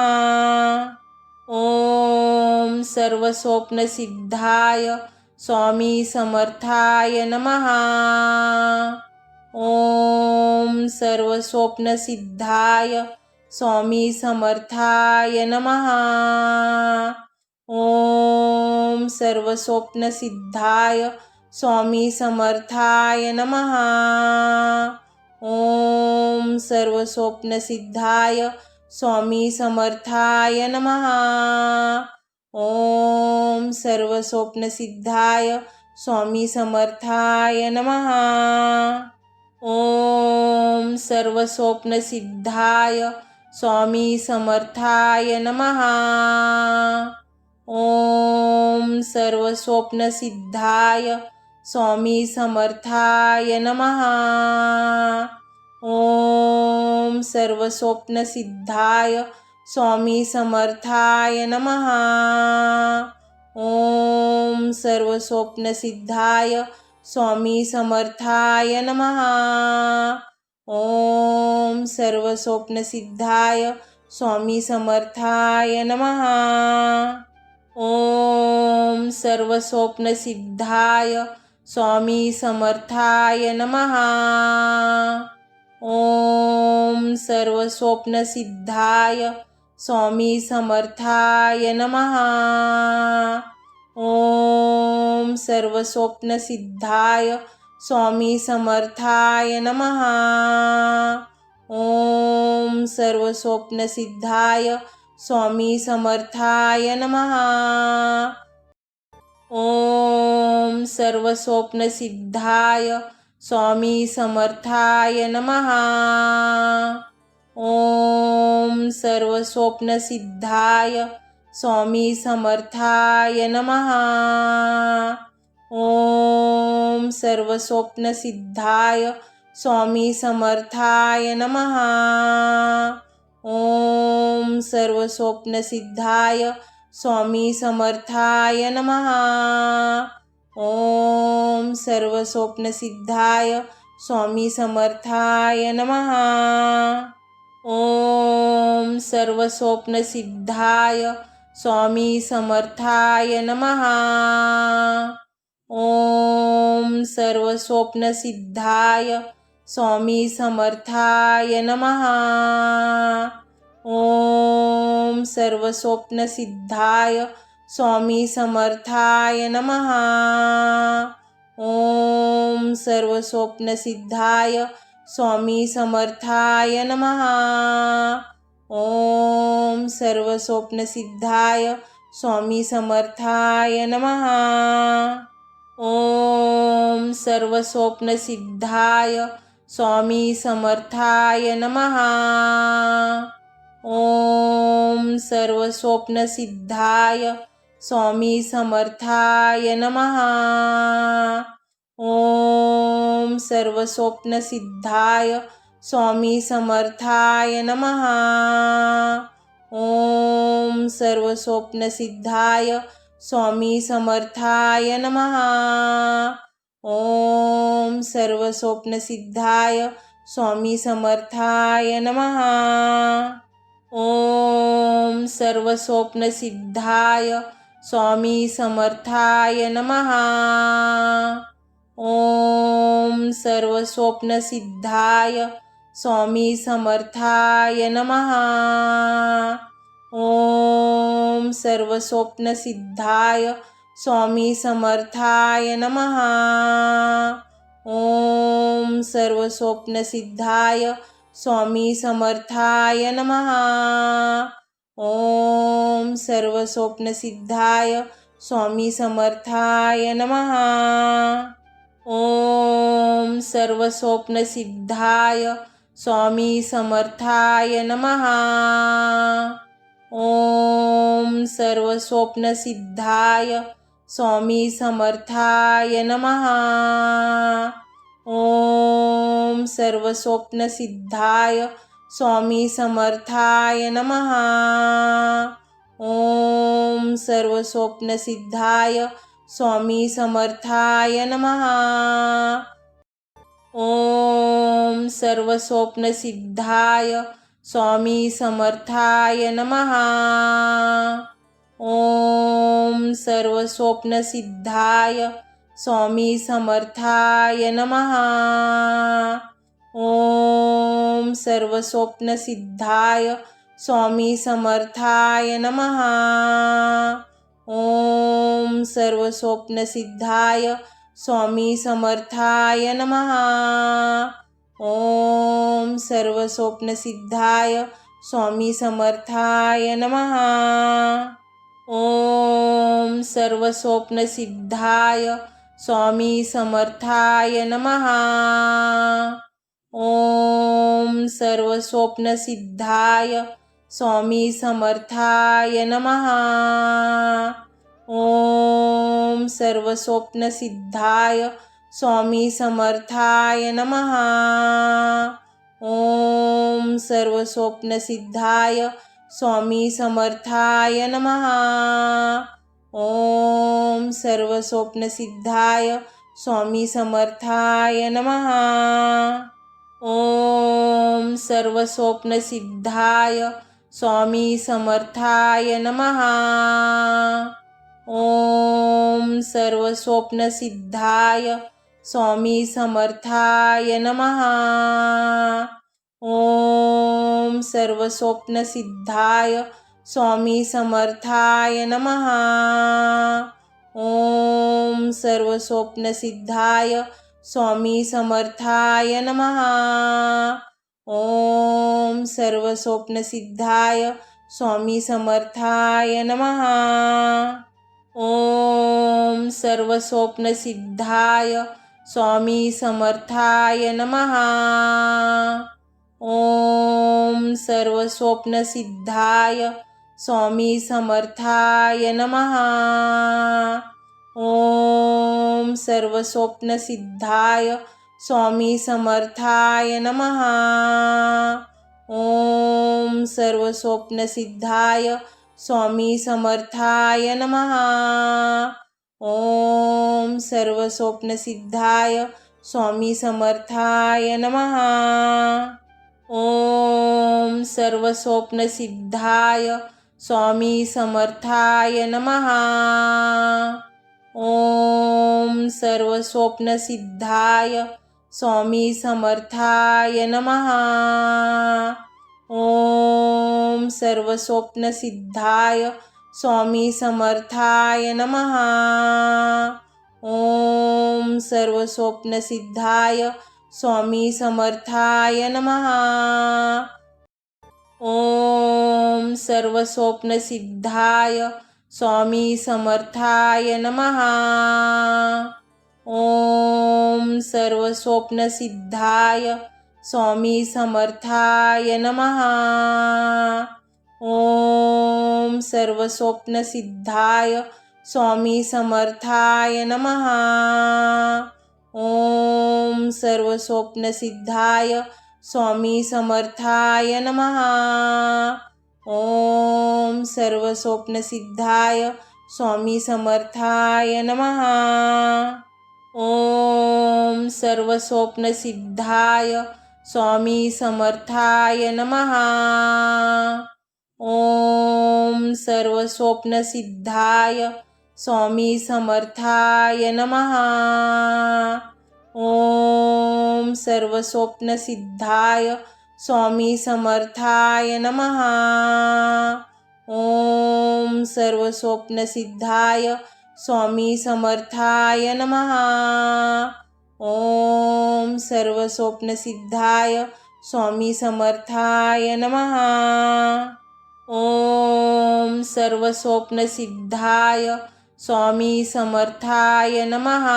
ओम सर्वस्वप्नसिद्धाय स्वामी समर्थाय नमः। ओम सर्वस्वप्नसिद्धाय स्वामी समर्थाय नमः। ओम सर्वस्वप्नसिद्धाय स्वामी समर्थाय नमः। ओम सर्वस्वप्नसिद्धाय स्वामी समर्थाय नमः। ओम सर्वस्वप्नसिद्धाय स्वामी समर्थाय नमः। ओम सर्वस्वप्नसिद्धाय स्वामी समर्थाय नमः। ओम सर्वस्वप्नसिद्धाय स्वामी समर्थाय नमः। ओम सर्वस्वप्नसिद्धाय स्वामी समर्थाय नमः। ओम सर्वस्वप्नसिद्धाय स्वामी समर्थाय नमः। ओम सर्वस्वप्नसिद्धाय स्वामी समर्थाय नमः। ओम सर्वस्वप्नसिद्धाय स्वामी समर्थाय नमः। ओम सर्वस्वप्नसिद्धाय स्वामी समर्थाय नमः। ओम सर्वस्वप्नसिद्धाय स्वामी समर्थाय नमः। ओम सर्वस्वप्नसिद्धाय स्वामी समर्थाय नमः। ओम सर्वस्वप्नसिद्धाय स्वामी समर्थाय नमः। ओम सर्वस्वप्नसिद्धाय स्वामी समर्थाय नमः। ओम सर्वस्वप्नसिद्धाय स्वामी समर्थाय नमः। ओम सर्वस्वप्नसिद्धाय स्वामी समर्थाय नमः। ओम सर्वस्वप्नसिद्धाय स्वामी समर्थाय नमः। ओम सर्वस्वप्नसिद्धाय स्वामी समर्थाय नमः। ओम सर्वस्वप्नसिद्धाय स्वामी समर्थाय नमः। ओम सर्वस्वप्नसिद्धाय स्वामी समर्थाय नमः। ओम सर्वस्वप्नसिद्धाय स्वामी समर्थाय नमः। ओम सर्वस्वप्नसिद्धाय स्वामी समर्थाय नमः। ओम सर्वस्वप्नसिद्धाय स्वामी समर्थाय नमः। ओम सर्वस्वप्नसिद्धाय स्वामी समर्थाय नमः। ओम सर्वस्वप्नसिद्धाय स्वामी समर्थाय नमः। ओम सर्वस्वप्नसिद्धाय स्वामी समर्थाय नमः। ओम सर्वस्वप्नसिद्धाय स्वामी समर्थाय नमः। ओम सर्वस्वप्नसिद्धाय स्वामी समर्थाय नमः। ओम सर्वस्वप्नसिद्धाय स्वामी समर्थाय नमः। ओम सर्वस्वप्नसिद्धाय स्वामी समर्थाय नमः। ओम सर्वस्वप्नसिद्धाय स्वामी समर्थाय नमः। ओम सर्वस्वप्नसिद्धाय स्वामी समर्थाय नमः। ओम सर्वस्वप्नसिद्धाय स्वामी समर्थाय नमः। ओम सर्वस्वप्नसिद्धाय स्वामी समर्थाय नमः। ओम सर्वस्वप्नसिद्धाय स्वामी समर्थाय नमः। ओम सर्वस्वप्नसिद्धाय स्वामी समर्थाय नमः। ओम सर्वस्वप्नसिद्धाय स्वामी समर्थाय नमः। ओम सर्वस्वप्नसिद्धाय स्वामी समर्थाय नमः। ओम सर्वस्वप्नसिद्धाय स्वामी समर्थाय नमः। ओम सर्वस्वप्नसिद्धाय स्वामी समर्थाय नमः। ओम सर्वस्वप्नसिद्धाय स्वामी समर्थाय नमः। ओम सर्वस्वप्नसिद्धाय स्वामी समर्थाय नमः। ओम सर्वस्वप्नसिद्धाय स्वामी समर्थाय नमः। ओम सर्वस्वप्नसिद्धाय स्वामी समर्थाय नमः। ओम सर्वस्वप्नसिद्धाय स्वामी समर्थाय नमः। ओम सर्वस्वप्नसिद्धाय स्वामी समर्थाय नमः। ओम सर्वस्वप्नसिद्धाय स्वामी समर्थाय नमः। ओम सर्वस्वप्नसिद्धाय स्वामी समर्थाय नमः। ओम सर्वस्वप्नसिद्धाय स्वामी समर्थाय नमः। ओम सर्वस्वप्नसिद्धाय स्वामी समर्थाय नमः। ओम सर्वस्वप्नसिद्धाय स्वामी समर्थाय नमः। ओम सर्वस्वप्नसिद्धाय स्वामी समर्थाय नमः। ओम सर्वस्वप्नसिद्धाय स्वामी समर्थाय नमः। ओम सर्वस्वप्नसिद्धाय स्वामी समर्थाय नमः। ओम सर्वस्वप्नसिद्धाय स्वामी समर्थाय नमः। ओम सर्वस्वप्नसिद्धाय स्वामी समर्थाय नमः। ओम सर्वस्वप्नसिद्धाय स्वामी समर्थाय नमः। ओम सर्वस्वप्नसिद्धाय स्वामी समर्थाय नमः। ओम सर्वस्वप्नसिद्धाय स्वामी समर्थाय नमः। ओम सर्वस्वप्नसिद्धाय स्वामी समर्थाय नमः। ओम सर्वस्वप्नसिद्धाय स्वामी समर्थाय नमः। ओम सर्वस्वप्नसिद्धाय स्वामी समर्थाय नमः। ओम सर्वस्वप्नसिद्धाय स्वामी समर्थाय नमः। ओम सर्वस्वप्नसिद्धाय स्वामी समर्थाय नमः। ओम सर्वस्वप्नसिद्धाय स्वामी समर्थाय नमः। ओम सर्वस्वप्नसिद्धाय स्वामी समर्थाय नमः। ओम सर्वस्वप्नसिद्धाय स्वामी समर्थाय नमः। ओम सर्वस्वप्नसिद्धाय स्वामी समर्थाय नमः। ओम सर्वस्वप्नसिद्धाय स्वामी समर्थाय नमः। ओम सर्वस्वप्नसिद्धाय स्वामी समर्थाय नमः। ओम सर्वस्वप्नसिद्धाय स्वामी समर्थाय नमः।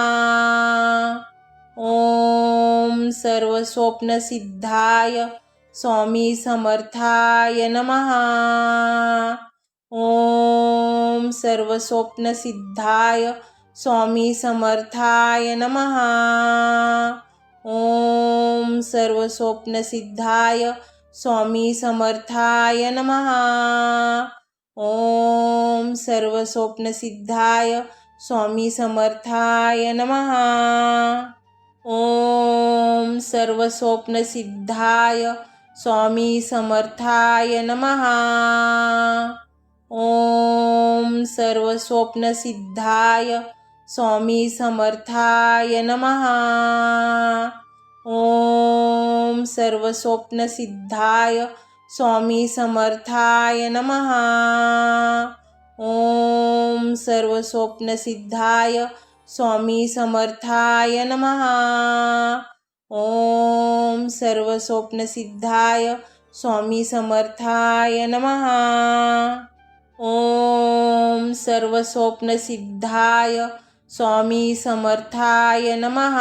ओम सर्वस्वप्नसिद्धाय स्वामी समर्थाय नमः। ओम सर्वस्वप्नसिद्धाय स्वामी समर्थाय नमः। ओम सर्वस्वप्नसिद्धाय स्वामी समर्थाय नमः। ओम सर्वस्वप्नसिद्धाय स्वामी समर्थाय नमः। ओम सर्वस्वप्नसिद्धाय स्वामी समर्थाय नमः। ओम सर्वस्वप्नसिद्धाय स्वामी समर्थाय नमः। ओम सर्वस्वप्नसिद्धाय स्वामी समर्थाय नमः। ओम सर्वस्वप्नसिद्धाय स्वामी समर्थाय नमः। ओम सर्वस्वप्नसिद्धाय स्वामी समर्थाय नमः। ओम सर्वस्वप्नसिद्धाय स्वामी समर्थाय नमः।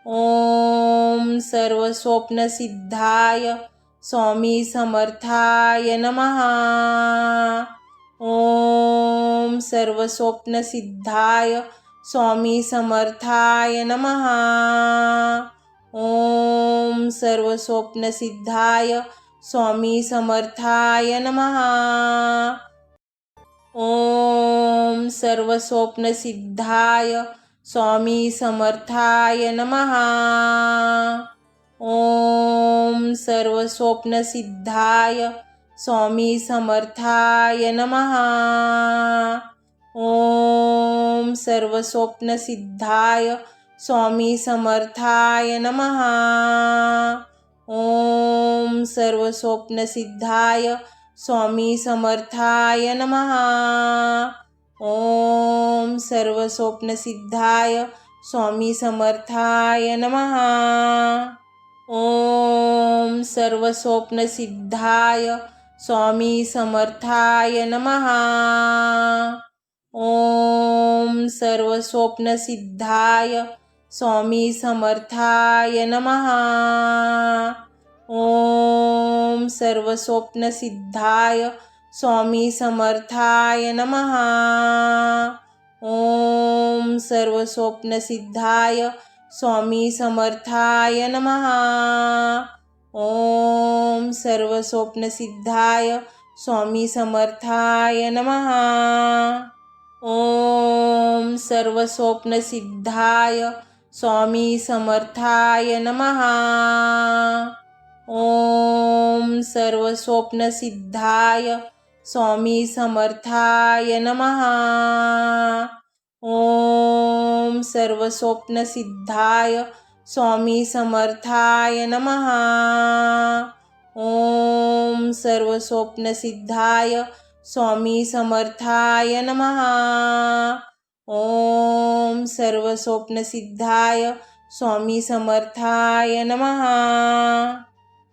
ओम सर्वस्वप्नसिद्धाय स्वामी समर्थाय नमः। ओम सर्वस्वप्नसिद्धाय स्वामी समर्थाय नमः। ओम सर्वस्वप्नसिद्धाय स्वामी समर्थाय नमः। ओम सर्वस्वप्नसिद्धाय स्वामी समर्थाय नमः। ओम सर्वस्वप्नसिद्धाय स्वामी समर्थाय नमः। ओम सर्वस्वप्नसिद्धाय स्वामी समर्थाय नमः। ओम सर्वस्वप्नसिद्धाय स्वामी समर्थाय नमः। ओम सर्वस्वप्नसिद्धाय स्वामी समर्थाय नमः। ओम सर्वस्वप्नसिद्धाय स्वामी समर्थाय नमः। ओम सर्वस्वप्नसिद्धाय स्वामी समर्थाय नमः। ओम सर्वस्वप्नसिद्धाय स्वामी समर्थाय नमः। ओम सर्वस्वप्नसिद्धाय स्वामी समर्थाय नमः। ओम सर्वस्वप्नसिद्धाय स्वामी समर्थाय नमः। ओम सर्वस्वप्नसिद्धाय स्वामी समर्थाय नमः। ओम सर्वस्वप्नसिद्धाय स्वामी समर्थाय नमः। ओम सर्वस्वप्नसिद्धाय स्वामी समर्थाय नमः। ओम सर्वस्वप्नसिद्धाय स्वामी समर्थाय नमः। ओम सर्वस्वप्नसिद्धाय स्वामी समर्थाय नमः।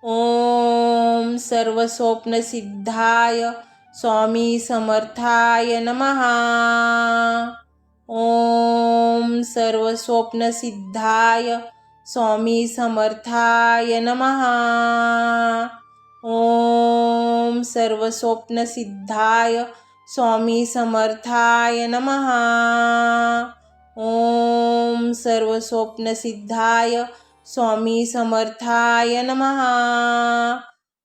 ओम सर्वस्वप्नसिद्धाय स्वामी समर्थाय नमः। ओम सर्वस्वप्नसिद्धाय स्वामी समर्थाय नमः। ओम सर्वस्वप्नसिद्धाय स्वामी समर्थाय नमः। ओम सर्वस्वप्नसिद्धाय स्वामी समर्थाय नमः।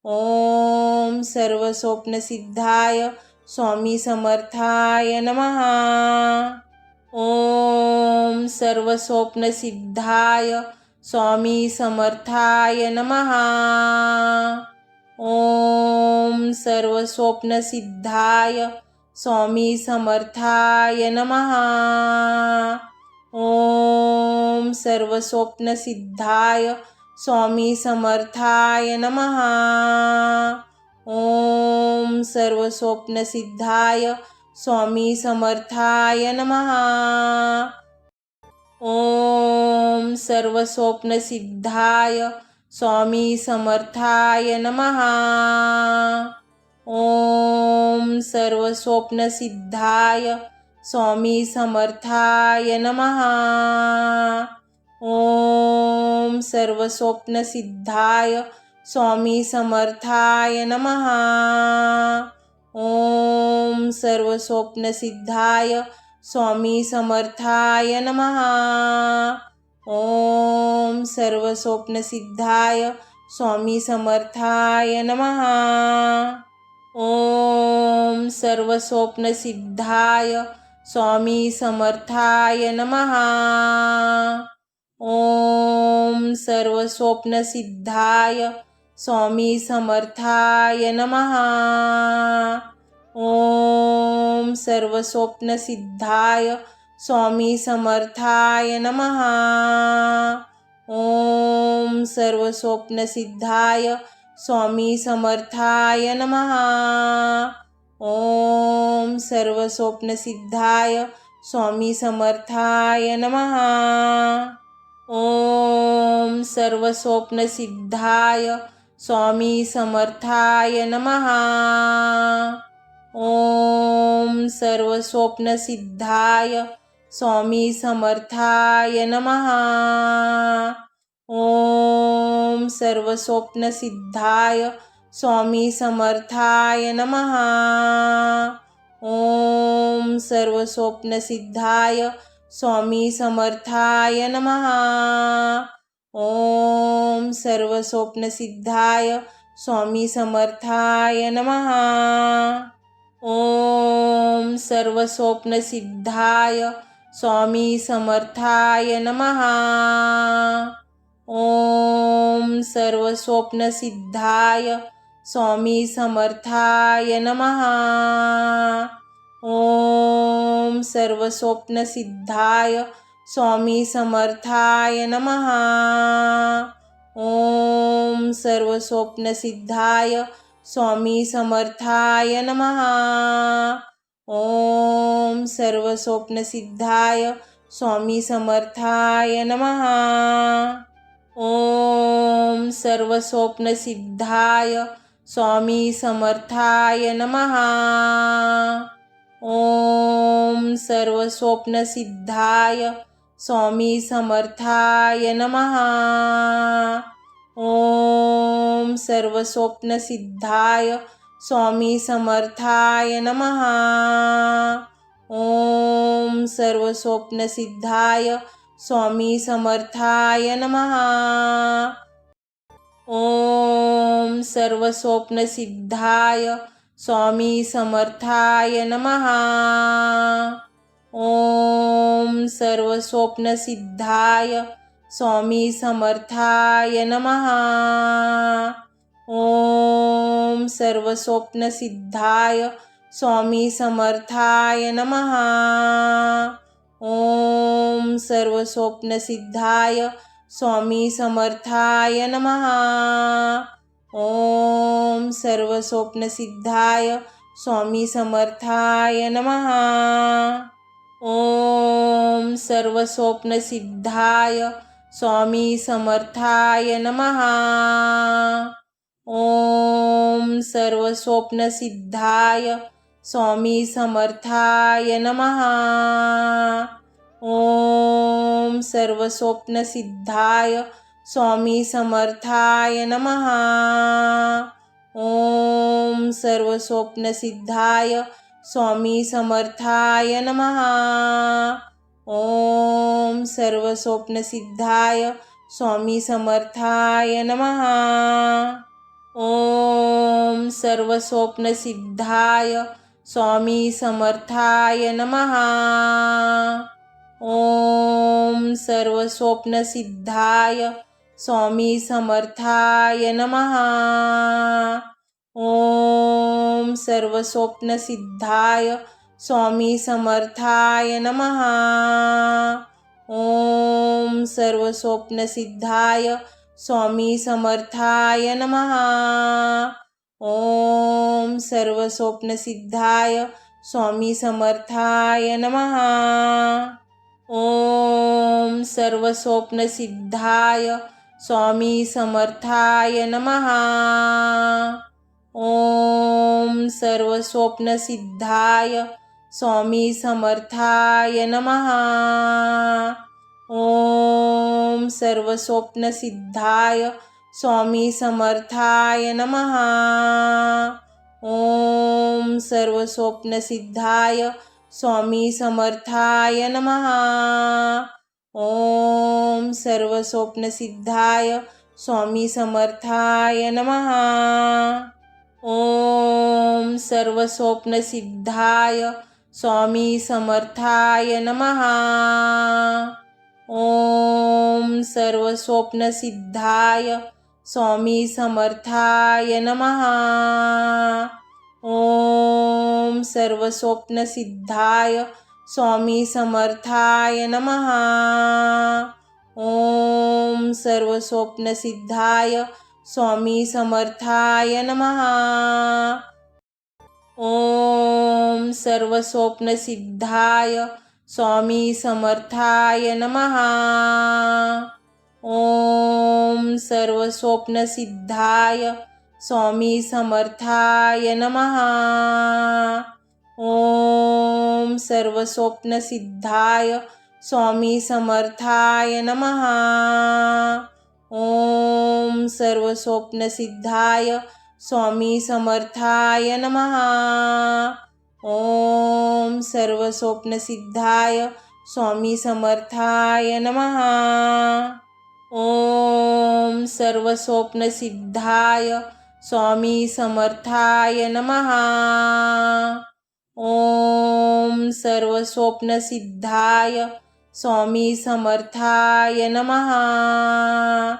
ओम सर्वस्वप्नसिद्धाय स्वामी समर्थाय नमः। ओम सर्वस्वप्नसिद्धाय स्वामी समर्थाय नमः। ओम सर्वस्वप्नसिद्धाय स्वामी समर्थाय नमः। ओम सर्वस्वप्नसिद्धाय स्वामी समर्थाय नमः। ओम सर्वस्वप्नसिद्धाय स्वामी समर्थाय नमः। ओम सर्वस्वप्नसिद्धाय स्वामी समर्थाय नमः। ओम सर्वस्वप्नसिद्धाय स्वामी समर्थाय नमः। ओम सर्वस्वप्नसिद्धाय स्वामी समर्थाय नमः। ओम सर्वस्वप्नसिद्धाय स्वामी समर्थाय नमः। ओम सर्वस्वप्नसिद्धाय स्वामी समर्थाय नमः। ओम सर्वस्वप्नसिद्धाय स्वामी समर्थाय नमः। ओम सर्वस्वप्नसिद्धाय स्वामी समर्थाय नमः। ओम सर्वस्वप्नसिद्धाय स्वामी समर्थाय नमः। ओम सर्वस्वप्नसिद्धाय स्वामी समर्थाय नमः। ओम सर्वस्वप्नसिद्धाय स्वामी समर्थाय नमः। ओम सर्वस्वप्नसिद्धाय स्वामी समर्थाय नमः। ओम सर्वस्वप्नसिद्धाय स्वामी समर्थाय नमः। ओम सर्वस्वप्नसिद्धाय स्वामी समर्थाय नमः। ओम सर्वस्वप्नसिद्धाय स्वामी समर्थाय नमः। ओम सर्वस्वप्नसिद्धाय स्वामी समर्थाय नमः। ओम सर्वस्वप्नसिद्धाय स्वामी समर्थाय नमः। ओम सर्वस्वप्नसिद्धाय स्वामी समर्थाय नमः। ओम सर्वस्वप्नसिद्धाय स्वामी समर्थाय नमः। ओम सर्वस्वप्नसिद्धाय स्वामी समर्थाय नमः। ओम सर्वस्वप्नसिद्धाय स्वामी समर्थाय नमः। ओम सर्वस्वप्नसिद्धाय स्वामी समर्थाय नमः। ओम सर्वस्वप्नसिद्धाय स्वामी समर्थाय नमः। ओम सर्वस्वप्नसिद्धाय स्वामी समर्थाय नमः। ओम सर्वस्वप्नसिद्धाय स्वामी समर्थाय नमः। ओम सर्वस्वप्नसिद्धाय स्वामी समर्थाय नमः। ओम सर्वस्वप्नसिद्धाय स्वामी समर्थाय नमः. ओम सर्वस्वप्नसिद्धाय स्वामी समर्थाय नमः. ओम सर्वस्वप्नसिद्धाय स्वामी समर्थाय नमः. ओम सर्वस्वप्नसिद्धाय स्वामी समर्थाय नमः. ओम सर्वस्वप्नसिद्धाय स्वामी समर्थाय नमः. ओम सर्वस्वप्नसिद्धाय स्वामी समर्थाय नमः. ओम सर्वस्वप्नसिद्धाय स्वामी समर्थाय नमः. ओम सर्वस्वप्नसिद्धाय स्वामी समर्थाय नमः. ओम सर्वस्वप्नसिद्धाय स्वामी समर्थाय नमः. ओम सर्वस्वप्नसिद्धाय स्वामी समर्थाय नमः. ओम सर्वस्वप्नसिद्धाय स्वामी समर्थाय नमः. ओम सर्वस्वप्नसिद्धाय स्वामी समर्थाय नमः. ओम सर्वस्वप्नसिद्धाय स्वामी समर्थाय नमः. ओम सर्वस्वप्नसिद्धाय स्वामी समर्थाय नमः. ओम सर्वस्वप्नसिद्धाय स्वामी समर्थाय नमः. ओम सर्वस्वप्नसिद्धाय स्वामी समर्थाय नमः. ओम सर्वस्वप्नसिद्धाय स्वामी समर्थाय नमः. ओम सर्वस्वप्नसिद्धाय स्वामी समर्थाय नमः. ओम सर्वस्वप्नसिद्धाय स्वामी समर्थाय नमः. ओम सर्वस्वप्नसिद्धाय स्वामी समर्थाय नमः. ओम सर्वस्वप्नसिद्धाय स्वामी समर्थाय नमः. ओम सर्वस्वप्नसिद्धाय स्वामी समर्थाय नमः. ओम सर्वस्वप्नसिद्धाय स्वामी समर्थाय नमः. ओम सर्वस्वप्नसिद्धाय स्वामी समर्थाय नमः. ओम सर्वस्वप्नसिद्धाय स्वामी समर्थाय नमः. ओम सर्वस्वप्नसिद्धाय स्वामी समर्थाय नमः. ओम सर्वस्वप्नसिद्धाय स्वामी समर्थाय नमः. ओम सर्वस्वप्नसिद्धाय स्वामी समर्थाय नमः. ओम सर्वस्वप्नसिद्धाय स्वामी समर्थाय नमः. ओम सर्वस्वप्नसिद्धाय स्वामी समर्थाय नमः.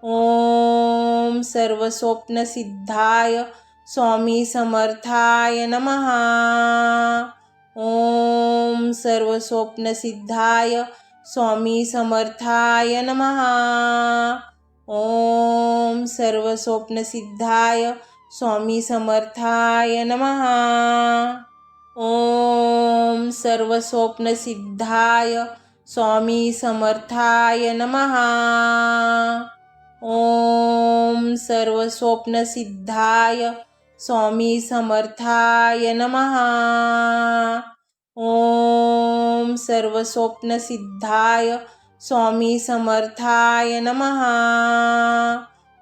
ओम सर्वस्वप्नसिद्धाय स्वामी समर्थाय नमः. ओम सर्वस्वप्नसिद्धाय स्वामी समर्थाय नमः. ओम सर्वस्वप्नसिद्धाय स्वामी समर्थाय नमः. ओम सर्वस्वप्नसिद्धाय स्वामी समर्थाय नमः. ओम सर्वस्वप्नसिद्धाय स्वामी समर्थाय नमः. ओम सर्वस्वप्नसिद्धाय स्वामी समर्थाय नमः.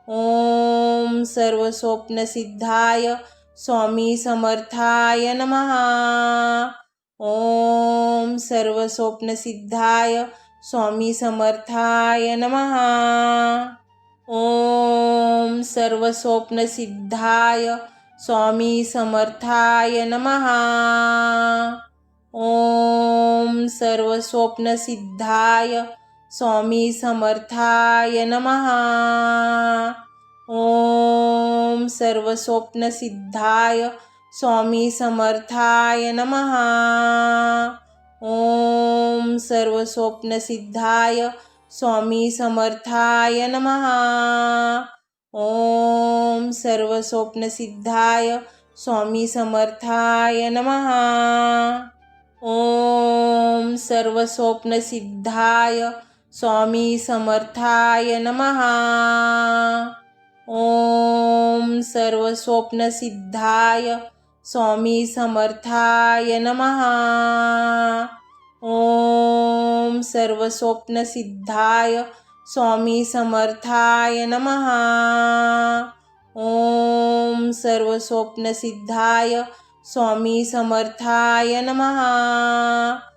ओम सर्वस्वप्नसिद्धाय स्वामी समर्थाय नमः. ओम सर्वस्वप्नसिद्धाय स्वामी समर्थाय नमः. ओम सर्वस्वप्नसिद्धाय स्वामी समर्थाय नमः. ओम सर्वस्वप्नसिद्धाय स्वामी समर्थाय नमः. ओम सर्वस्वप्नसिद्धाय स्वामी समर्थाय नमः. ओम सर्वस्वप्नसिद्धाय स्वामी समर्थाय नमः. ओम सर्वस्वप्नसिद्धाय स्वामी समर्थाय नमः. ओम सर्वस्वप्नसिद्धाय स्वामी समर्थाय नमः. ओम सर्वस्वप्नसिद्धाय स्वामी समर्थाय नमः. ओम सर्वस्वप्नसिद्धाय स्वामी समर्थाय नमः. ओम सर्वस्वप्नसिद्धाय स्वामी समर्थाय नमः.